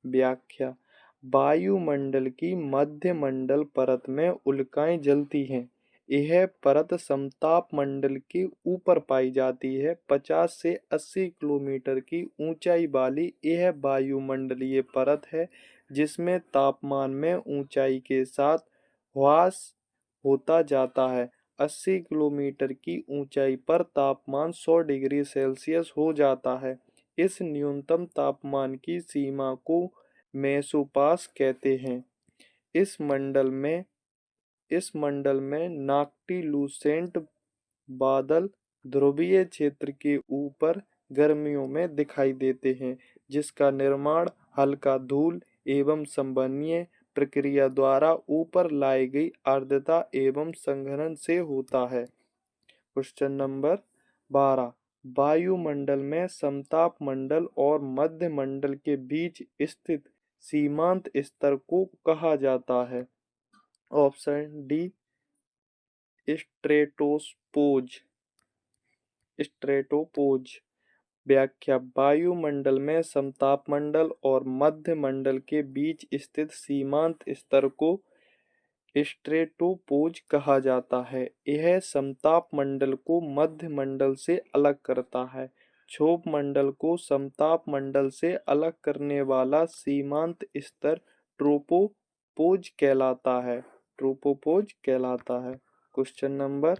[SPEAKER 1] व्याख्या। वायुमंडल की मध्य मंडल परत में उल्काएं जलती हैं। यह परत समताप मंडल के ऊपर पाई जाती है। 50 से 80 किलोमीटर की ऊंचाई वाली यह वायुमंडलीय परत है जिसमें तापमान में ऊंचाई के साथ ह्रास होता जाता है। 80 किलोमीटर की ऊंचाई पर तापमान 100 डिग्री सेल्सियस हो जाता है। इस न्यूनतम तापमान की सीमा को मेसोपास कहते हैं। इस मंडल में इस मंडल में नाक्टिलूसेंट बादल ध्रुवीय क्षेत्र के ऊपर गर्मियों में दिखाई देते हैं, जिसका निर्माण हल्का धूल एवं संवहनीय प्रक्रिया द्वारा ऊपर लाई गई आर्द्रता एवं संघनन से होता है। Question number 12। वायुमंडल में समताप मंडल और मध्य मंडल के बीच स्थित सीमांत स्तर को कहा जाता है। Option D stratopause. स्ट्रेटोपोज। व्याख्या वायुमंडल में समताप मंडल और मध्य मंडल के बीच स्थित सीमांत स्तर को स्ट्रेटोपोज कहा जाता है। यह समताप मंडल को मध्य मंडल से अलग करता है। क्षोभ मंडल को समताप मंडल से अलग करने वाला सीमांत स्तर ट्रोपोपोज कहलाता है। ट्रोपोपोज कहलाता है। Question number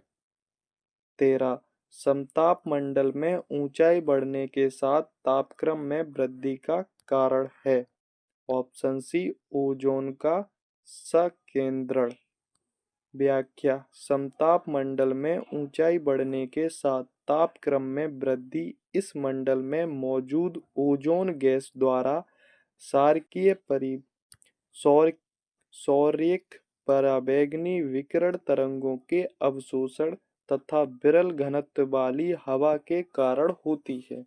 [SPEAKER 1] 13। समताप मंडल में ऊंचाई बढ़ने के साथ तापक्रम में वृद्धि का कारण है। ऑप्शन सी ओजोन का संकेंद्रण। व्याख्या समताप मंडल में ऊंचाई बढ़ने के साथ तापक्रम में वृद्धि इस मंडल में मौजूद ओजोन गैस द्वारा क्षारकीय परि सौर सौर्यिक पराबैंगनी विकिरण तरंगों के अवशोषण तथा विरल घनत्व वाली हवा के कारण होती है।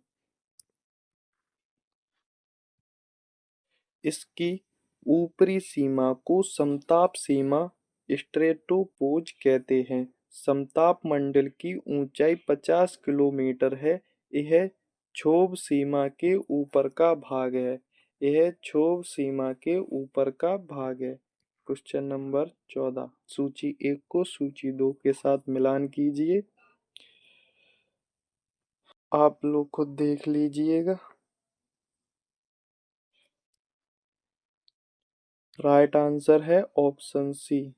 [SPEAKER 1] इसकी ऊपरी सीमा को समताप सीमा स्ट्रेटोपोज कहते हैं। समताप मंडल की ऊंचाई 50 किलोमीटर है। यह क्षोभ सीमा के ऊपर का भाग है। यह क्षोभ सीमा के ऊपर का भाग है। Question number 14। सूची 1 को सूची 2 के साथ मिलान कीजिए। आप लोग खुद देख लीजिएगा। राइट आंसर है ऑप्शन सी।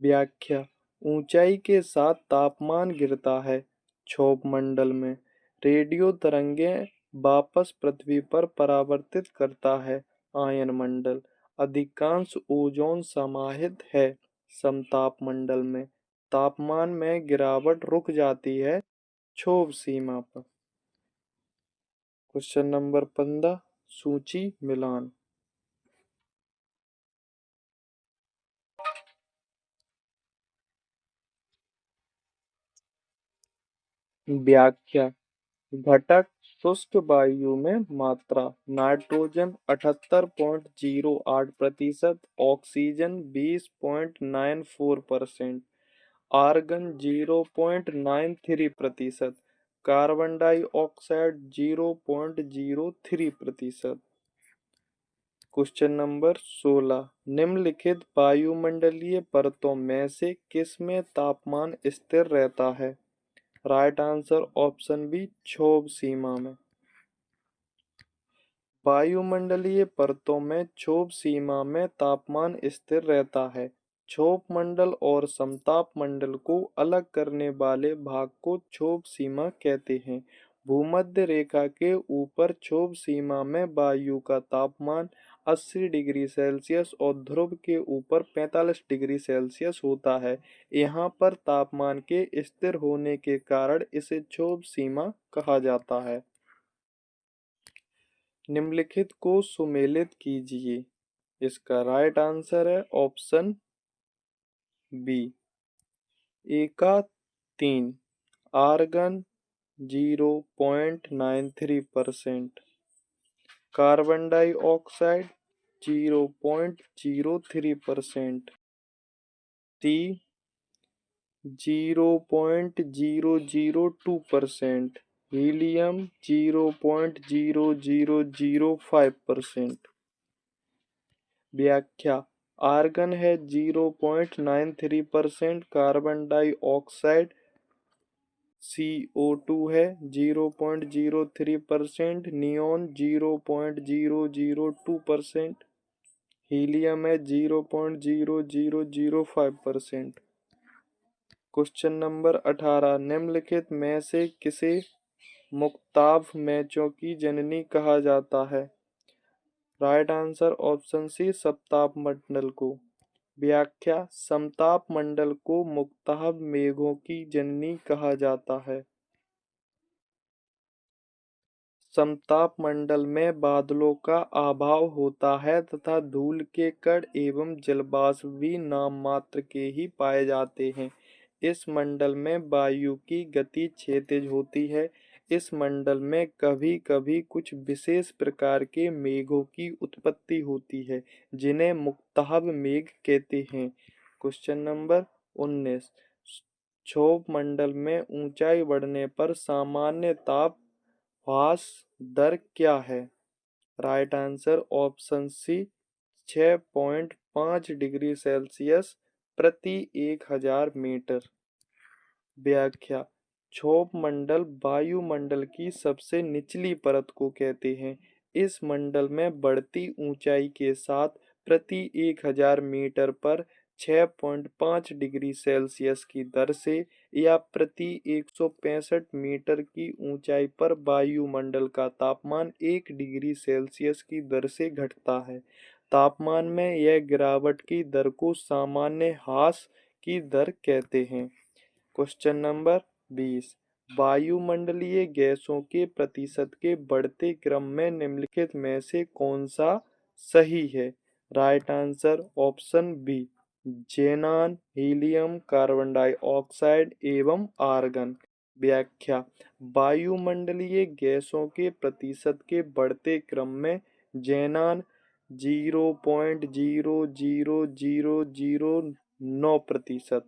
[SPEAKER 1] व्याख्या ऊंचाई के साथ तापमान गिरता है। क्षोभ मंडल में रेडियो तरंगें वापस पृथ्वी पर परावर्तित करता है। आयन मंडल अधिकांश ओजोन समाहित है। समताप मंडल में तापमान में गिरावट रुक जाती है क्षोभ सीमा पर। क्वेश्चन नंबर 15 सूची मिलान। व्याख्या घटक शुष्क वायु में मात्रा nitrogen 78.08%, oxygen 20.94%, argon 0.93%, carbon dioxide 0.03%। Question number 16। निम्नलिखित वायुमंडलीय परतों में से किसमें तापमान स्थिर रहता है। राइट आंसर ऑप्शन बी क्षोभ सीमा में। वायुमंडलीय परतों में क्षोभ सीमा में तापमान स्थिर रहता है। क्षोभ मंडल और समताप मंडल को अलग करने वाले भाग को क्षोभ सीमा कहते हैं। भूमध्य रेखा के ऊपर क्षोभ सीमा में वायु का तापमान 80 डिग्री सेल्सियस और ध्रुव के ऊपर 45 डिग्री सेल्सियस होता है। यहाँ पर तापमान के स्थिर होने के कारण इसे क्षोभ सीमा कहा जाता है। निम्नलिखित को सुमेलित कीजिए। इसका राइट आंसर है ऑप्शन बी। एका 3 आर्गन 0.93%, कार्बन डाइऑक्साइड 0.03%, टी 0.002%, हीलियम 0.0005%। व्याख्या आर्गन है 0.93%, कार्बन डाइऑक्साइड CO2 है 0.03%, नियोन 0.002%, हीलियम है 0.0005%। क्वेश्चन नंबर 18, निम्नलिखित में से किसे मुक्ताव मैचों की जननी कहा जाता है? राइट आंसर ऑप्शन सी, सप्ताप मंडल को। व्याख्या, समताप मंडल को मुक्ताव मेघों की जननी कहा जाता है। समताप मंडल में बादलों का अभाव होता है तथा धूल के कण एवं जलवाष्प भी नाम मात्र के ही पाए जाते हैं। इस मंडल में वायु की गति क्षैतिज होती है। इस मंडल में कभी कभी कुछ विशेष प्रकार के मेघों की उत्पत्ति होती है, जिन्हें मुक्ताभ मेघ कहते हैं। क्वेश्चन नंबर 19, क्षोभ मंडल में ऊंचाई बढ़ने पर सामान्य ताप ह्रास दर क्या है? Right answer option C, 6.5 degree Celsius प्रति 1000 मीटर। व्याख्या, क्षोभ मंडल वायुमंडल की सबसे निचली परत को कहते हैं। इस मंडल में बढ़ती ऊंचाई के साथ प्रति 1000 मीटर पर 6.5 डिग्री सेल्सियस की दर से या प्रति 165 मीटर की ऊंचाई पर वायुमंडल का तापमान 1 डिग्री सेल्सियस की दर से घटता है। तापमान में यह गिरावट की दर को सामान्य ह्रास की दर कहते हैं। क्वेश्चन नंबर 20, वायुमंडलीय गैसों के प्रतिशत के बढ़ते क्रम में निम्नलिखित में से कौन सा सही है? Right answer option B, जेनान, helium, carbon dioxide एवं आर्गन। व्याख्या, वायुमंडलीय गैसों के प्रतिशत के बढ़ते क्रम में जेनान 0.00009%,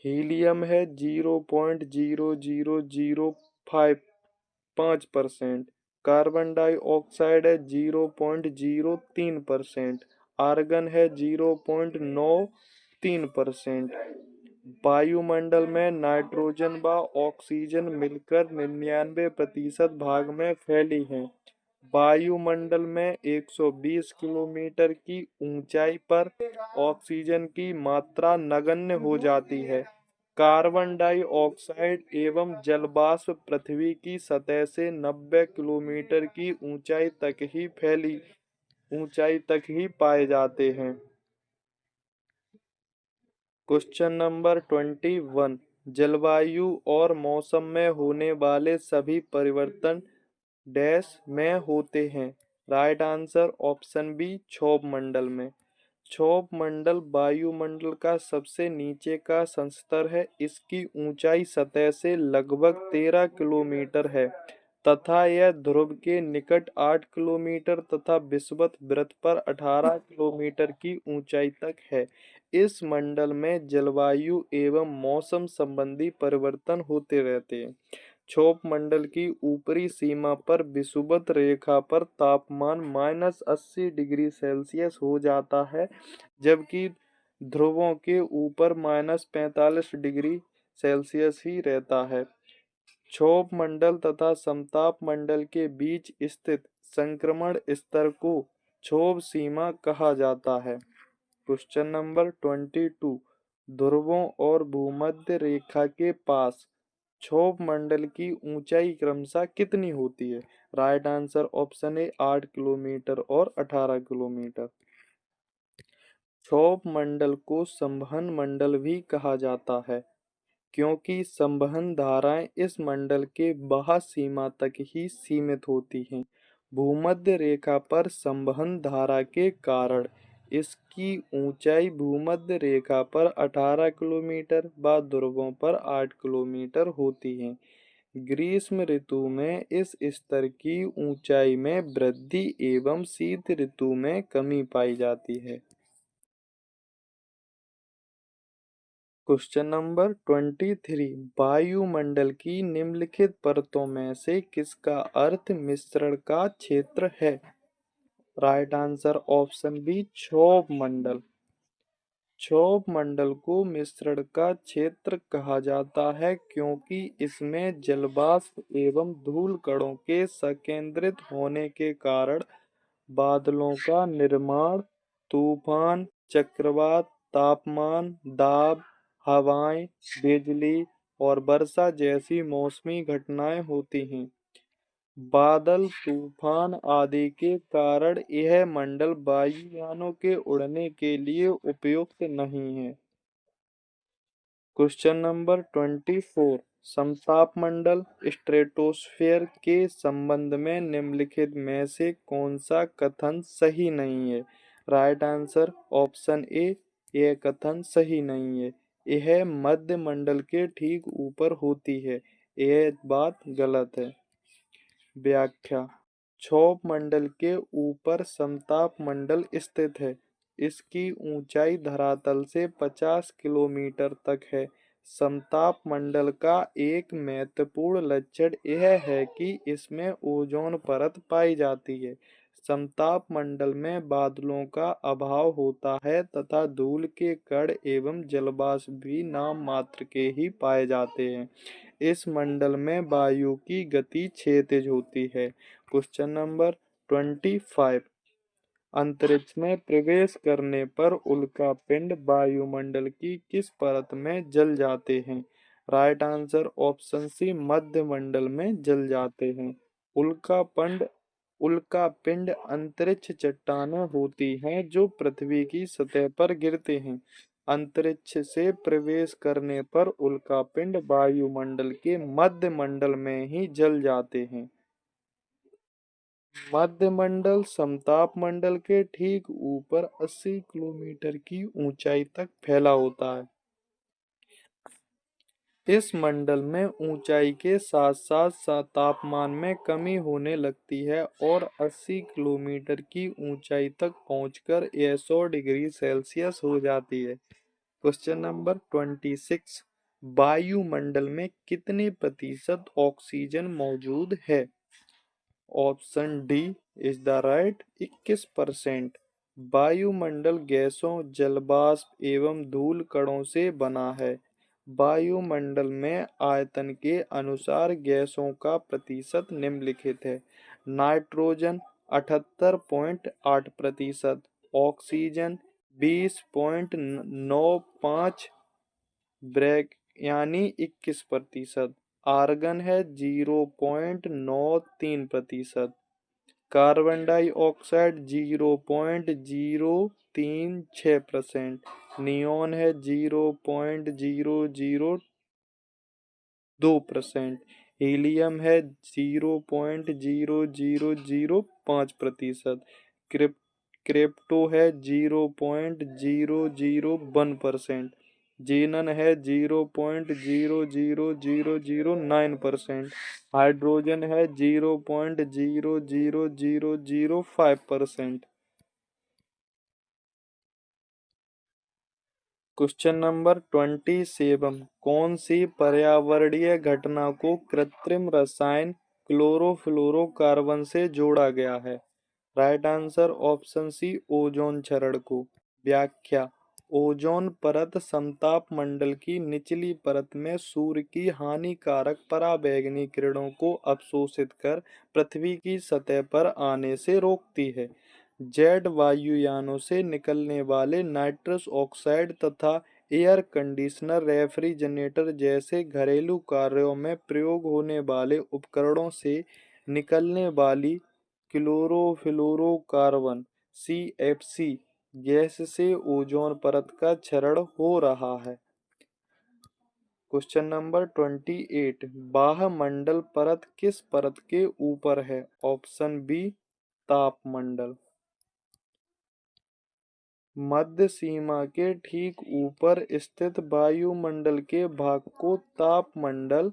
[SPEAKER 1] हीलियम है 0.00055%, कार्बन डाइऑक्साइड है 0.03%, आर्गन है 0.93%। वायुमंडल में नाइट्रोजन व ऑक्सीजन मिलकर 99% भाग में फैली हैं। वायुमंडल में 120 किलोमीटर की ऊंचाई पर ऑक्सीजन की मात्रा नगण्य हो जाती है। कार्बन डाइऑक्साइड एवं जलवाष्प पृथ्वी की सतह से 90 किलोमीटर की ऊंचाई तक ही पाए जाते हैं। क्वेश्चन नंबर 21, जलवायु और मौसम में होने वाले सभी परिवर्तन डैश में होते हैं। राइट आंसर ऑप्शन बी, क्षोभ मंडल में। क्षोभ मंडल वायुमंडल का सबसे नीचे का संस्तर है। इसकी ऊंचाई सतह से लगभग 13 किलोमीटर है तथा यह ध्रुव के निकट 8 किलोमीटर तथा विषुवत वृत्त पर 18 किलोमीटर की ऊंचाई तक है। इस मंडल में जलवायु एवं मौसम संबंधी परिवर्तन होते रहते हैं। क्षोभ मंडल की ऊपरी सीमा पर विषुवत रेखा पर तापमान -80 डिग्री सेल्सियस हो जाता है, जबकि ध्रुवों के ऊपर -45 डिग्री सेल्सियस ही रहता है। क्षोभ मंडल तथा समताप मंडल के बीच स्थित संक्रमण स्तर को क्षोभ सीमा कहा जाता है। क्वेश्चन नंबर 22, ध्रुवों और भूमध्य रेखा के पास क्षोभ मंडल की ऊंचाई क्रमशः कितनी होती है? Right answer option A, 8 kilometre और 18 किलोमीटर। क्षोभ मंडल को संवहन मंडल भी कहा जाता है, क्योंकि संवहन धाराएं इस मंडल के बाह्य सीमा तक ही सीमित होती हैं। भूमध्य रेखा पर संवहन धारा के कारण इसकी ऊंचाई भूमध्य रेखा पर 18 किलोमीटर व ध्रुवों पर 8 किलोमीटर होती है। ग्रीष्म ऋतु में इस स्तर की ऊंचाई में वृद्धि एवं शीत ऋतु में कमी पाई जाती है। क्वेश्चन नंबर 23, वायुमंडल की निम्नलिखित परतों में से किसका अर्थ मिश्रण का क्षेत्र है? राइट आंसर ऑप्शन बी, क्षोभ मंडल। क्षोभ मंडल को मिश्रण का क्षेत्र कहा जाता है, क्योंकि इसमें जलवाष्प एवं धूल कणों के संकेंद्रित होने के कारण बादलों का निर्माण, तूफान, चक्रवात, तापमान, दाब, हवाएं, बिजली और वर्षा जैसी मौसमी घटनाएं होती हैं। बादल, तूफान आदि के कारण यह मंडल वायुयानों के उड़ने के लिए उपयुक्त नहीं है। Question number 24। समताप मंडल स्ट्रेटोस्फेयर के संबंध में निम्नलिखित में से कौन सा कथन सही नहीं है? राइट आंसर ऑप्शन ए, यह कथन सही नहीं है। यह मध्य मंडल के ठीक ऊपर होती है, यह बात गलत है। व्याख्या। क्षोभ मंडल के ऊपर समताप मंडल स्थित है। इसकी ऊंचाई धरातल से 50 किलोमीटर तक है। समताप मंडल का एक महत्वपूर्ण लक्षण यह है कि इसमें ओजोन परत पाई जाती है। समताप मंडल में बादलों का अभाव होता है तथा धूल के कण एवं जलवाष्प भी नाम मात्र के ही पाए जाते हैं। इस मंडल में वायु की गति क्षैतिज होती है। Question number 25। अंतरिक्ष में प्रवेश करने पर उल्कापिंड वायुमंडल की किस परत में जल जाते हैं? राइट आंसर ऑप्शन सी, मध्य मंडल में जल जाते हैं। उल्कापिंड उल्कापिंड अंतरिक्ष चट्टानें होती हैं जो पृथ्वी की सतह पर गिरते हैं। अंतरिक्ष से प्रवेश करने पर उल्कापिंड वायुमंडल के मध्य मंडल में ही जल जाते हैं। मध्य मंडल समताप मंडल के ठीक ऊपर 80 किलोमीटर की ऊंचाई तक फैला होता है। इस मंडल में ऊंचाई के साथ साथ तापमान में कमी होने लगती है और 80 किलोमीटर की ऊंचाई तक पहुंचकर यह 100 डिग्री सेल्सियस हो जाती है। Question number 26। वायुमंडल में कितने प्रतिशत ऑक्सीजन मौजूद है? Option D is the right, 21%। वायुमंडल गैसों, जलवाष्प एवं धूल कणों से बना है। वायुमंडल में आयतन के अनुसार गैसों का प्रतिशत निम्नलिखित है। नाइट्रोजन 78.8%, ऑक्सीजन 20.95, ब्रेक यानी 21%, आर्गन है 0.93%, कार्बन डाइऑक्साइड 0.036%, नियोन है 0.002%, हीलियम है 0.0005%, क्रिप्टो है 0.001%, जीनन है 0.00009%, हाइड्रोजन है 0.00005%। Question number 27। कौन सी पर्यावरणीय घटना को कृत्रिम रसायन क्लोरोफ्लोरोकार्बन से जोड़ा गया है? Right answer option C, ozone क्षरण को। व्याख्या। ओजोन परत समताप मंडल की निचली परत में सूर्य की हानिकारक पराबैंगनी किरणों को अवशोषित कर पृथ्वी की सतह पर आने से रोकती है। जेट वायुयानों से निकलने वाले नाइट्रस ऑक्साइड तथा एयर कंडीशनर, रेफ्रिजरेटर जैसे घरेलू कार्यों में प्रयोग होने वाले उपकरणों से निकलने वाली क्लोरोफ्लोरोकार्बन (CFC) गैस से ओजोन परत का क्षरण हो रहा है। Question number 28। बाह्यमंडल परत किस परत के ऊपर है? Option B, तापमंडल। मध्य सीमा के ठीक ऊपर स्थित वायुमंडल के भाग को तापमंडल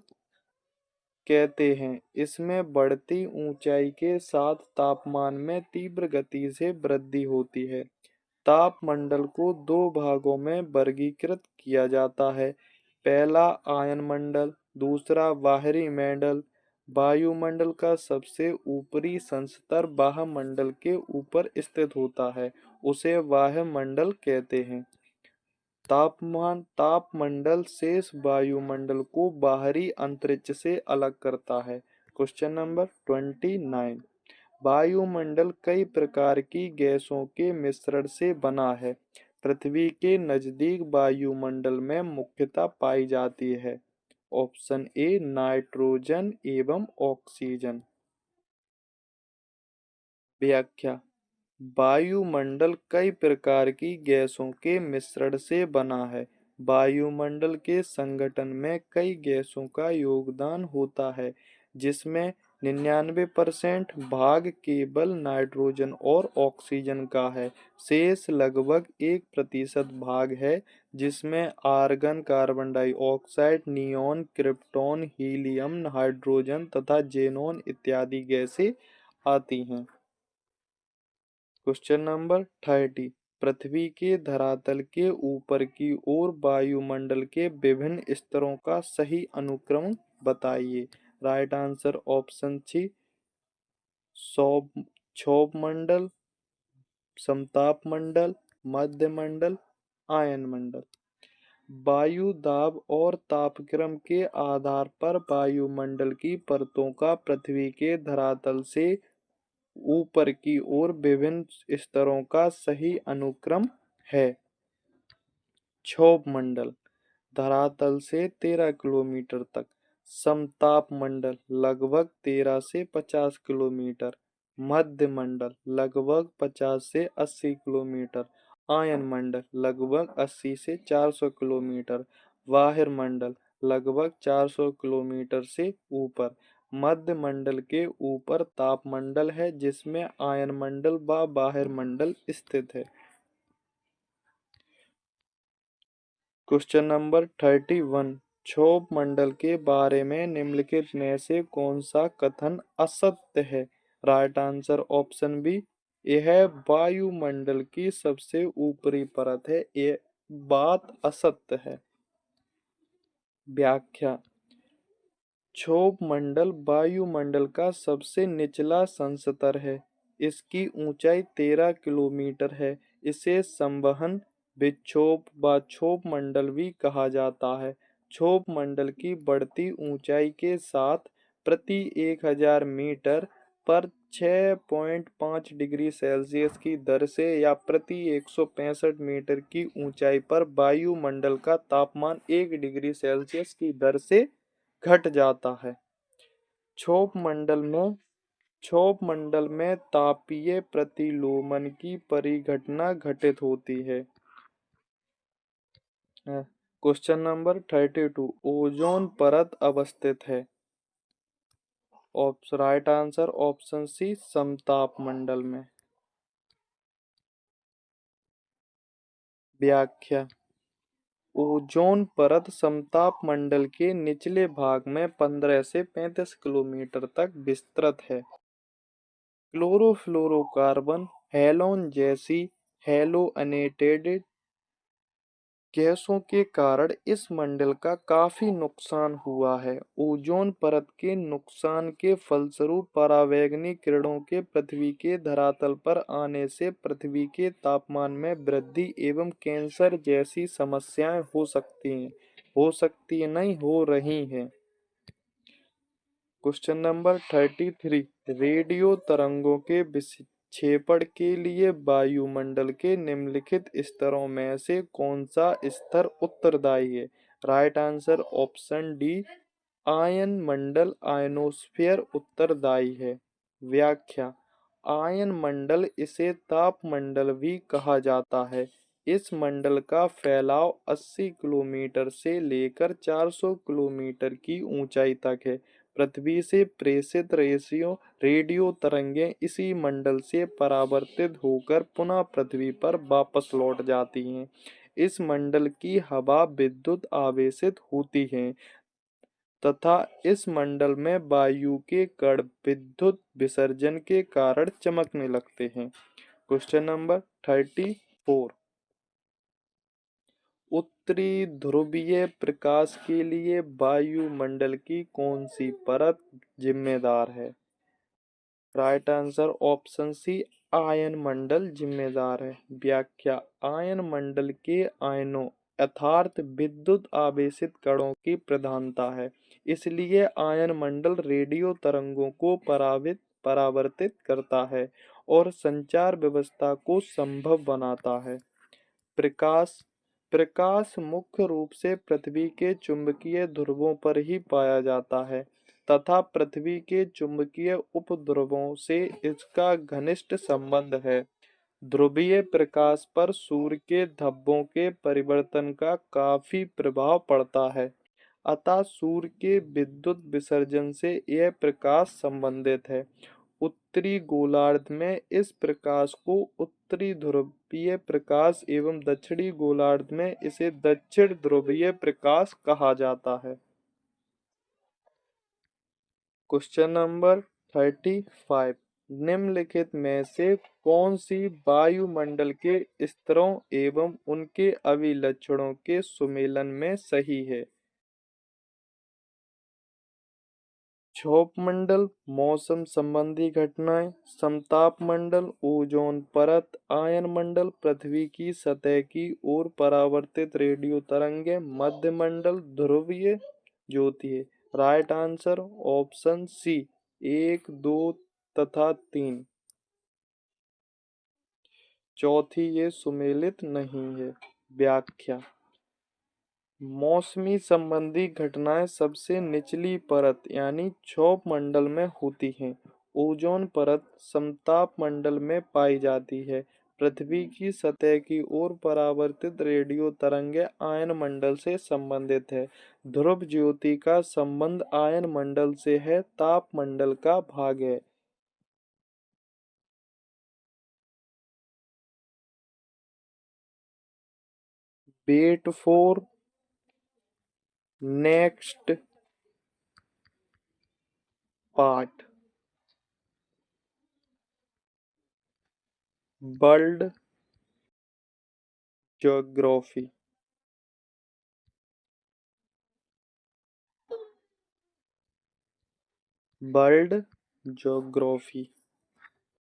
[SPEAKER 1] कहते हैं। इसमें बढ़ती ऊंचाई के साथ तापमान में तीव्र गति से वृद्धि होती है। तापमंडल को दो भागों में वर्गीकृत किया जाता है। पहला आयनमंडल, दूसरा बाहरी मंडल। वायुमंडल का सबसे ऊपरी संस्तर बाह्यमंडल के ऊपर स्थित होता है, उसे वायुमंडल कहते हैं। तापमंडल शेष वायुमंडल को बाहरी अंतरिक्ष से अलग करता है। Question number 29। वायुमंडल कई प्रकार की गैसों के मिश्रण से बना है। पृथ्वी के नजदीक वायुमंडल में मुख्यतः पाई जाती है? ऑप्शन ए नाइट्रोजन एवं ऑक्सीजन। व्याख्या। वायुमंडल कई प्रकार की गैसों के मिश्रण से बना है। वायुमंडल के संगठन में कई गैसों का योगदान होता है, जिसमें 99% भाग केवल नाइट्रोजन और ऑक्सीजन का है। शेष लगभग 1% भाग है, जिसमें argon, carbon dioxide, neon, krypton, helium, hydrogen तथा जेनॉन इत्यादि गैसें आती हैं। Question number 30। पृथ्वी के धरातल के ऊपर की ओर वायुमंडल के विभिन्न स्तरों का सही अनुक्रम बताइए। राइट आंसर ऑप्शन सी क्षोभ मंडल, समताप मंडल, मध्य मंडल, आयन मंडल। वायु दाब और तापक्रम के आधार पर वायुमंडल की परतों का पृथ्वी के धरातल से ऊपर की ओर विभिन्न स्तरों का सही अनुक्रम है। क्षोभ मंडल धरातल से 13 किलोमीटर तक, समताप मंडल लगभग 13 से 50 किलोमीटर, मध्य मंडल लगभग 50 से 80 किलोमीटर, आयन मंडल लगभग 80 से 400 किलोमीटर, वायुमंडल लगभग 400 किलोमीटर से ऊपर। मध्य मंडल के ऊपर तापमंडल है, जिसमें आयन मंडल व वायुमंडल स्थित है। Question number 31। क्षोभ मंडल के बारे में निम्नलिखित में से कौन सा कथन असत्य है? राइट आंसर ऑप्शन बी, यह वायुमंडल की सबसे ऊपरी परत है। ये बात असत्य है। व्याख्या। क्षोभ मंडल वायुमंडल का सबसे निचला संस्तर है। इसकी ऊंचाई 13 किलोमीटर है। इसे संवहन, विक्षोभ व क्षोभ मंडल भी कहा जाता है। क्षोभ मंडल की बढ़ती ऊंचाई के साथ प्रति 1000 मीटर पर 6.5 डिग्री सेल्सियस की दर से या प्रति 165 मीटर की ऊंचाई पर वायुमंडल का तापमान 1 डिग्री सेल्सियस की दर से घट जाता है। क्षोभ मंडल में तापीय प्रतिलोमन की परिघटना घटित होती है। Question number 32। ओजोन परत अवस्थित है। राइट आंसर ऑप्शन सी समताप मंडल में। व्याख्या। ओजोन परत समताप मंडल के निचले भाग में 15 से 35 किलोमीटर तक विस्तृत है। क्लोरोफ्लोरोकार्बन, हैलोन जैसी हैलोअनेटेड गैसों के कारण इस मंडल का काफी नुकसान हुआ है। ओजोन परत के नुकसान के फलस्वरूप परावैंगनी किरणों के पृथ्वी के धरातल पर आने से पृथ्वी के तापमान में वृद्धि एवं कैंसर जैसी समस्याएं हो रही हैं। Question number 33। रेडियो तरंगों के विक्षेपण के लिए वायुमंडल के निम्नलिखित स्तरों में से कौन सा स्तर उत्तरदायी है? राइट आंसर ऑप्शन डी आयन मंडल, आयनोस्फीयर उत्तरदायी है। व्याख्या। आयन मंडल, इसे तापमंडल भी कहा जाता है। इस मंडल का फैलाव 80 किलोमीटर से लेकर 400 किलोमीटर की ऊंचाई तक है। पृथ्वी से प्रेषित रेडियो तरंगें इसी मंडल से परावर्तित होकर पुनः पृथ्वी पर वापस लौट जाती हैं। इस मंडल की हवा विद्युत आवेशित होती है तथा इस मंडल में वायु के कण विद्युत विसर्जन के कारण चमकने लगते हैं। Question number 34। उत्तरी ध्रुवीय प्रकाश के लिए वायुमंडल की कौन सी परत जिम्मेदार है? राइट आंसर ऑप्शन सी आयन मंडल जिम्मेदार है। व्याख्या। आयन मंडल के आयनों अर्थात विद्युत आवेशित कणों की प्रधानता है, इसलिए आयन मंडल रेडियो तरंगों को परावर्तित करता है और संचार व्यवस्था को संभव बनाता है। प्रकाश प्रकाश मुख्य रूप से पृथ्वी के चुंबकीय ध्रुवों पर ही पाया जाता है तथा पृथ्वी के चुंबकीय उपध्रुवों से इसका घनिष्ठ संबंध है। ध्रुवीय प्रकाश पर सूर्य के धब्बों के परिवर्तन का काफी प्रभाव पड़ता है। अतः सूर्य के विद्युत विसर्जन से यह प्रकाश संबंधित है। उत्तरी गोलार्ध में इस प्रकाश को उत्तरी ध्रुवीय प्रकाश एवं दक्षिणी गोलार्ध में इसे दक्षिण ध्रुवीय प्रकाश कहा जाता है। Question number 35। निम्नलिखित में से कौन सी वायुमंडल के स्तरों एवं उनके अभिलक्षणों के सुमेलन में सही है? क्षोभ मंडल मौसम संबंधी घटनाएं, समताप मंडल ओजोन परत, आयन मंडल पृथ्वी की सतह की ओर परावर्तित रेडियो तरंगें, मध्य मंडल ध्रुवीय ज्योति है। राइट आंसर ऑप्शन सी 1, 2 तथा 3। चौथी ये सुमेलित नहीं है। व्याख्या। मौसमी संबंधी घटनाएं सबसे निचली परत यानी क्षोभ मंडल में होती हैं। ओजोन परत समताप मंडल में पाई जाती है। पृथ्वी की सतह की ओर परावर्तित रेडियो तरंगें आयन मंडल से संबंधित है। ध्रुव ज्योति का संबंध आयन मंडल से है, ताप मंडल का भाग है। Wait for next part. World geography. World geography.